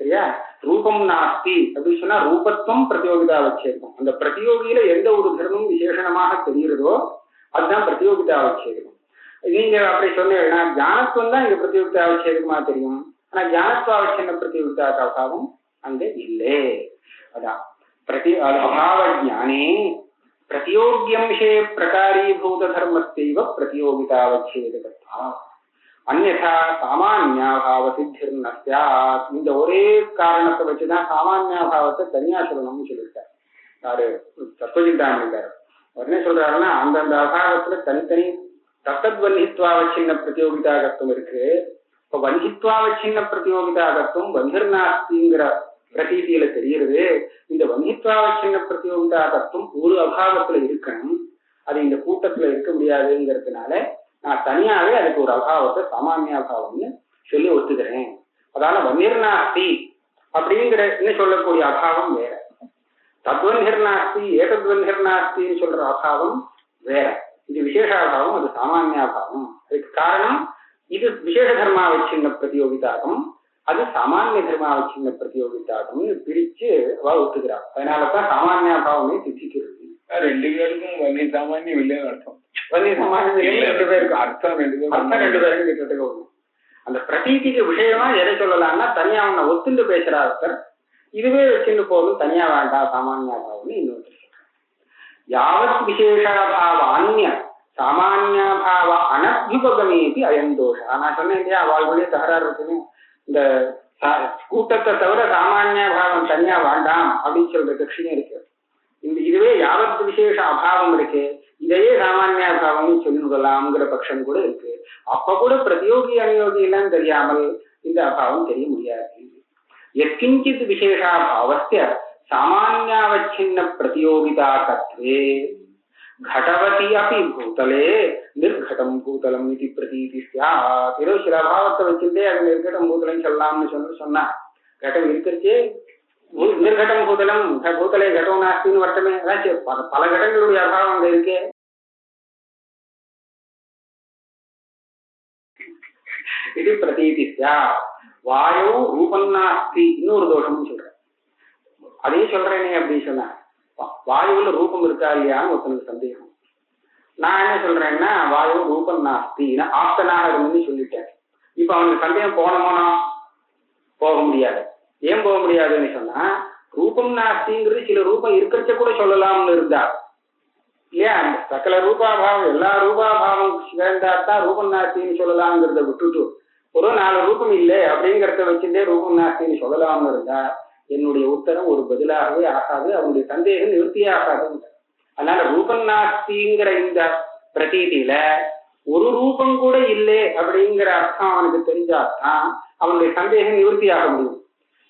சரியா? ரூபம் நாஸ்தி அப்படின்னு சொன்னா ரூபத்துவம் பிரதியோகிதாவச்சேதம். அந்த பிரதியோகியில எந்த ஒரு தர்மம் விசேஷமாக தெரிகிறதோ அதுதான் பிரதியோகிதாவச்சேதம். நீங்க அப்படி சொன்னீங்கன்னா ஞானத்துவம் தான் இங்க பிரதியோகிதாவச்சேதமா தெரியும். ஆனா ஞானத்துவாவச்சின்ன பிரதியோகிதாவும் அங்க இல்லை. அதான் அபாவஜானே பிரதியோகியம்சே பிரகாரீபூத தர்மத்தைவ பிரதியோகிதாவச்சேதகத்வா அன்யதா சாமானியாபாவ சித்திர்ன ஸ்யாத். இந்த ஒரே காரணத்தை வச்சுதான் சாமானியாபாவத்தை தனியா சொல்லணும்னு சொல்லியிருக்காரு. யாரு? தத்துவசிந்தாமணிக்காரர். அவர் என்ன சொல்றாருன்னா, அந்தந்த அபாவத்துல தனித்தனி தத்தத்வன்னித்வாவச்சின்ன பிரதியோகிதாகத்துவம் இருக்கு. இப்ப வன்னித்வாவச்சின்ன பிரதியோகிதாகத்துவம் வன்னிர்நாஸ்திங்கிற பிரதீதியில தெரிகிறது. இந்த வன்னித்வாவச்சின்ன பிரதியோகிதாகத்துவம் ஒரு அபாவத்துல இருக்கணும், அது இந்த கூட்டத்துல இருக்க முடியாதுங்கிறதுனால நான் தனியாவே அதுக்கு ஒரு அபாவத்தை சாமானியாபாவம்னு சொல்லி ஒத்துக்கிறேன். அதால வன்னிர்நாஸ்தி அப்படிங்கிற சொல்லக்கூடிய அபாவம் வேற, தத்வன்னிர்நாஸ்தி ஏதத்வன்னிர்நாஸ்தின்னு சொல்ற அபாவம் வேற. இது விசேஷாபாவம், அது சாமானியாபாவம். அதுக்கு காரணம் இது விசேஷ தர்மாவச்சின்ன பிரதியோகிதாகம், அது சாமானிய தர்மாவச்சின்ன பிரதியோகிதாகம்னு பிரிச்சு அவ ஒத்துக்கிறாள். அதனாலதான் சாமானியாபாவமே சித்திக்கிறது. ரெண்டு பேருக்கும் வன்னி சாமானியம் இல்லைன்னு அர்த்தம். வன்னி சாமானியம் ரெண்டு பேருக்கும் அர்த்தம் ரெண்டு பேரும் கிட்டத்தட்ட ஒண்ணு. அந்த பிரதீதிக்கு விஷயமா எதை சொல்லலாம்னா தனியா அவனை ஒத்துண்டு பேசுறா ஒருத்தர், இதுவே வச்சுட்டு போதும் தனியா வேண்டாம் சாமானியாபாவம்னு இன்னொருத்தர். யாவத் விசேஷாபாவான்ய சாமானியாபாவ அனத்யுபகமேபி அயந்தோஷா. நான் சொன்னேன் இல்லையா, அவளுடைய தகராறு இருக்குன்னு. இந்த கூட்டத்தை தவிர சாமானியாபாவம் தனியா வேண்டாம் அப்படின்னு சொல்ற கட்சியும் இருக்கு. இதுவே யாவத் விசேஷ அபாவம் இருக்கு, இதையே சாமானியாபாவம் சொல்லிவிடலாம்ங்கிற பட்சம் கூட இருக்கு. அப்ப கூட பிரதியோகி அனுயோகி எல்லாம் தெரியாமல் இந்த அபாவம் தெரிய முடியாது. எத்கிஞ்சித் விசேஷாபாவஸ்ய சாமானியாவச்சின்ன பிரதியோகிதா கத்வே घटवती अपि भूतले निर्घटम भूतलम इति प्रतीति स्यात्. ஏதோ சில அபாவத்தை வச்சுட்டே அது நிர்கடம் பூதலம் சொல்லலாம்னு சொன்னா, கட்டம் இருக்கிறச்சே நிர்கடம் பூதலம் பூதலே கட்டம் நாஸ்தின்னு வட்டமே. அதாச்சும் பல கடங்களுடைய அபாவம் அங்க இருக்கே. இது பிரதீதி ஸ்யாத். வாயு ரூபம் நாஸ்தி இன்னொரு தோஷம்னு சொல்றேன். அதையும் சொல்றேனே அப்படின்னு சொன்னா, வாயுல ரூபம் இருக்கா இல்லையான்னு ஒருத்தனுக்கு சந்தேகம். நான் என்ன சொல்றேன்னா வாயு ரூபம் நாஸ்தி ஆப்தனாக இருந்துன்னு சொல்லிட்டேன். இப்ப அவனுக்கு சந்தேகம் போனோமோனா போக முடியாது. ஏன் போக முடியாதுன்னு சொன்னா, ரூபம் நாஸ்திங்கிறது சில ரூபம் இருக்கிறச்ச கூட சொல்லலாம்னு இருந்தா இல்லையா. சகல ரூபாபாவம் எல்லா ரூபாபாவம் சேர்ந்தாத்தான் ரூபம் நாஸ்தின்னு சொல்லலாம்ங்கிறத விட்டுட்டு ஒரு 4 ரூபம் இல்லை அப்படிங்கிறத வச்சுட்டே ரூபம் நாஸ்தின்னு சொல்லலாம்னு இருந்தா என்னுடைய உத்தரம் ஒரு பதிலாகவே ஆகாது, அவனுடைய சந்தேகம் நிவர்த்தியே ஆகாது. அதனால ரூபம் நாஸ்திங்கிற இந்த பிரதீதியில ஒரு ரூபம் கூட இல்லை அப்படிங்கிற அர்த்தம் அவனுக்கு தெரிஞ்சாதான் அவனுடைய சந்தேகம் நிவர்த்தி ஆக முடியும்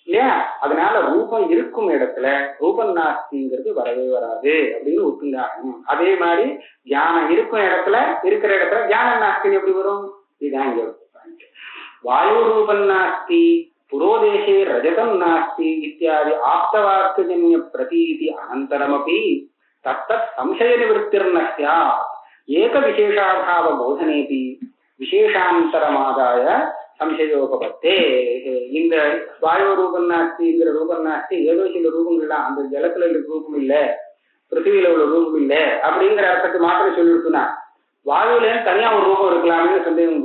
இல்லையா. அதனால ரூபம் இருக்கும் இடத்துல ரூபம் நாஸ்திங்கிறது வரவே வராது அப்படின்னு ஒத்துண்டாகணும். அதே மாதிரி ஞானம் இருக்கிற இடத்துல ஞானம் நாஸ்தின்னு எப்படி வரும்? இதுதான் இங்க வாயு ரூபம் நாஸ்தி புரோதேசே ரஜதம் நாஸ்தி இத்தியாதி ஆப்தவார்த்தஜன்ய பிரதீதி அனந்தரமபி தத்தத் சம்சய நிவர்த்திர்ன ஸ்யாத். ஏக விசேஷாபாவ போதனேபி விசேஷாந்தரமாதாய சம்சயோபபத்தே. இந்த வாயு ரூபம் நாஸ்திங்கிற ரூபம் நாஸ்தி ஏதோ சில ரூபங்கள்லாம் அந்த ஜலத்துல இருக்க ரூபம் இல்லை, பிருத்திவியில உள்ள ரூபம் இல்லை அப்படிங்கிற அர்த்தத்தை மாத்திரம் சொல்லிவிட்டுனா வாயுல தனியா ஒரு ரூபம் இருக்கலாம்னு சந்தேகம்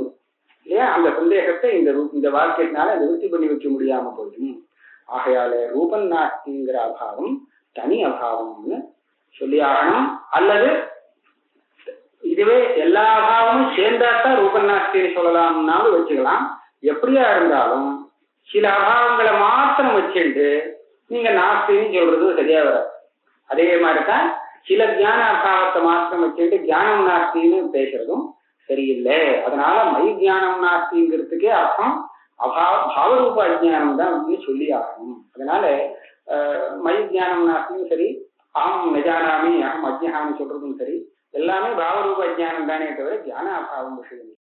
இல்லையா. அந்த சந்தேகத்தை இந்த வாக்கியத்தினால நிவர்த்தி பண்ணி வைக்க முடியாம போயிடும். ஆகையால ரூபம் நாஸ்திங்கிற அபாவம் தனி அபாவம்னு சொல்லி ஆகணும். அல்லது இதுவே எல்லா அபாவமும் சேர்ந்தாத்தான் ரூபம் நாஸ்தின்னு சொல்லலாம்னாலும் வச்சுக்கலாம். எப்படியா இருந்தாலும் சில அபாவங்களை மாத்திரம் வச்சுட்டு நீங்க நாஸ்தின்னு சொல்றது சரியா வராது. அதே மாதிரிதான் சில தியான அபாவத்தை மாத்திரம் வச்சுட்டு தியானம் நாஸ்தின்னு பேசுறதும் சரியில்லை. அதனால மை தியானம் நாஸ்திங்கிறதுக்கே அர்த்தம் பாவரூப அஜ்ஞானம் தான் அப்படின்னு சொல்லி ஆகணும். அதனால மை தியானம் நாஸ்தியும் சரி, அகம் நஜானாமி அகம் அஜ்ஞான்னு சொல்றதும் சரி, எல்லாமே பாவரூப அஜ்ஞானம் தானே தவிர தியான அபாவம் விஷயம்.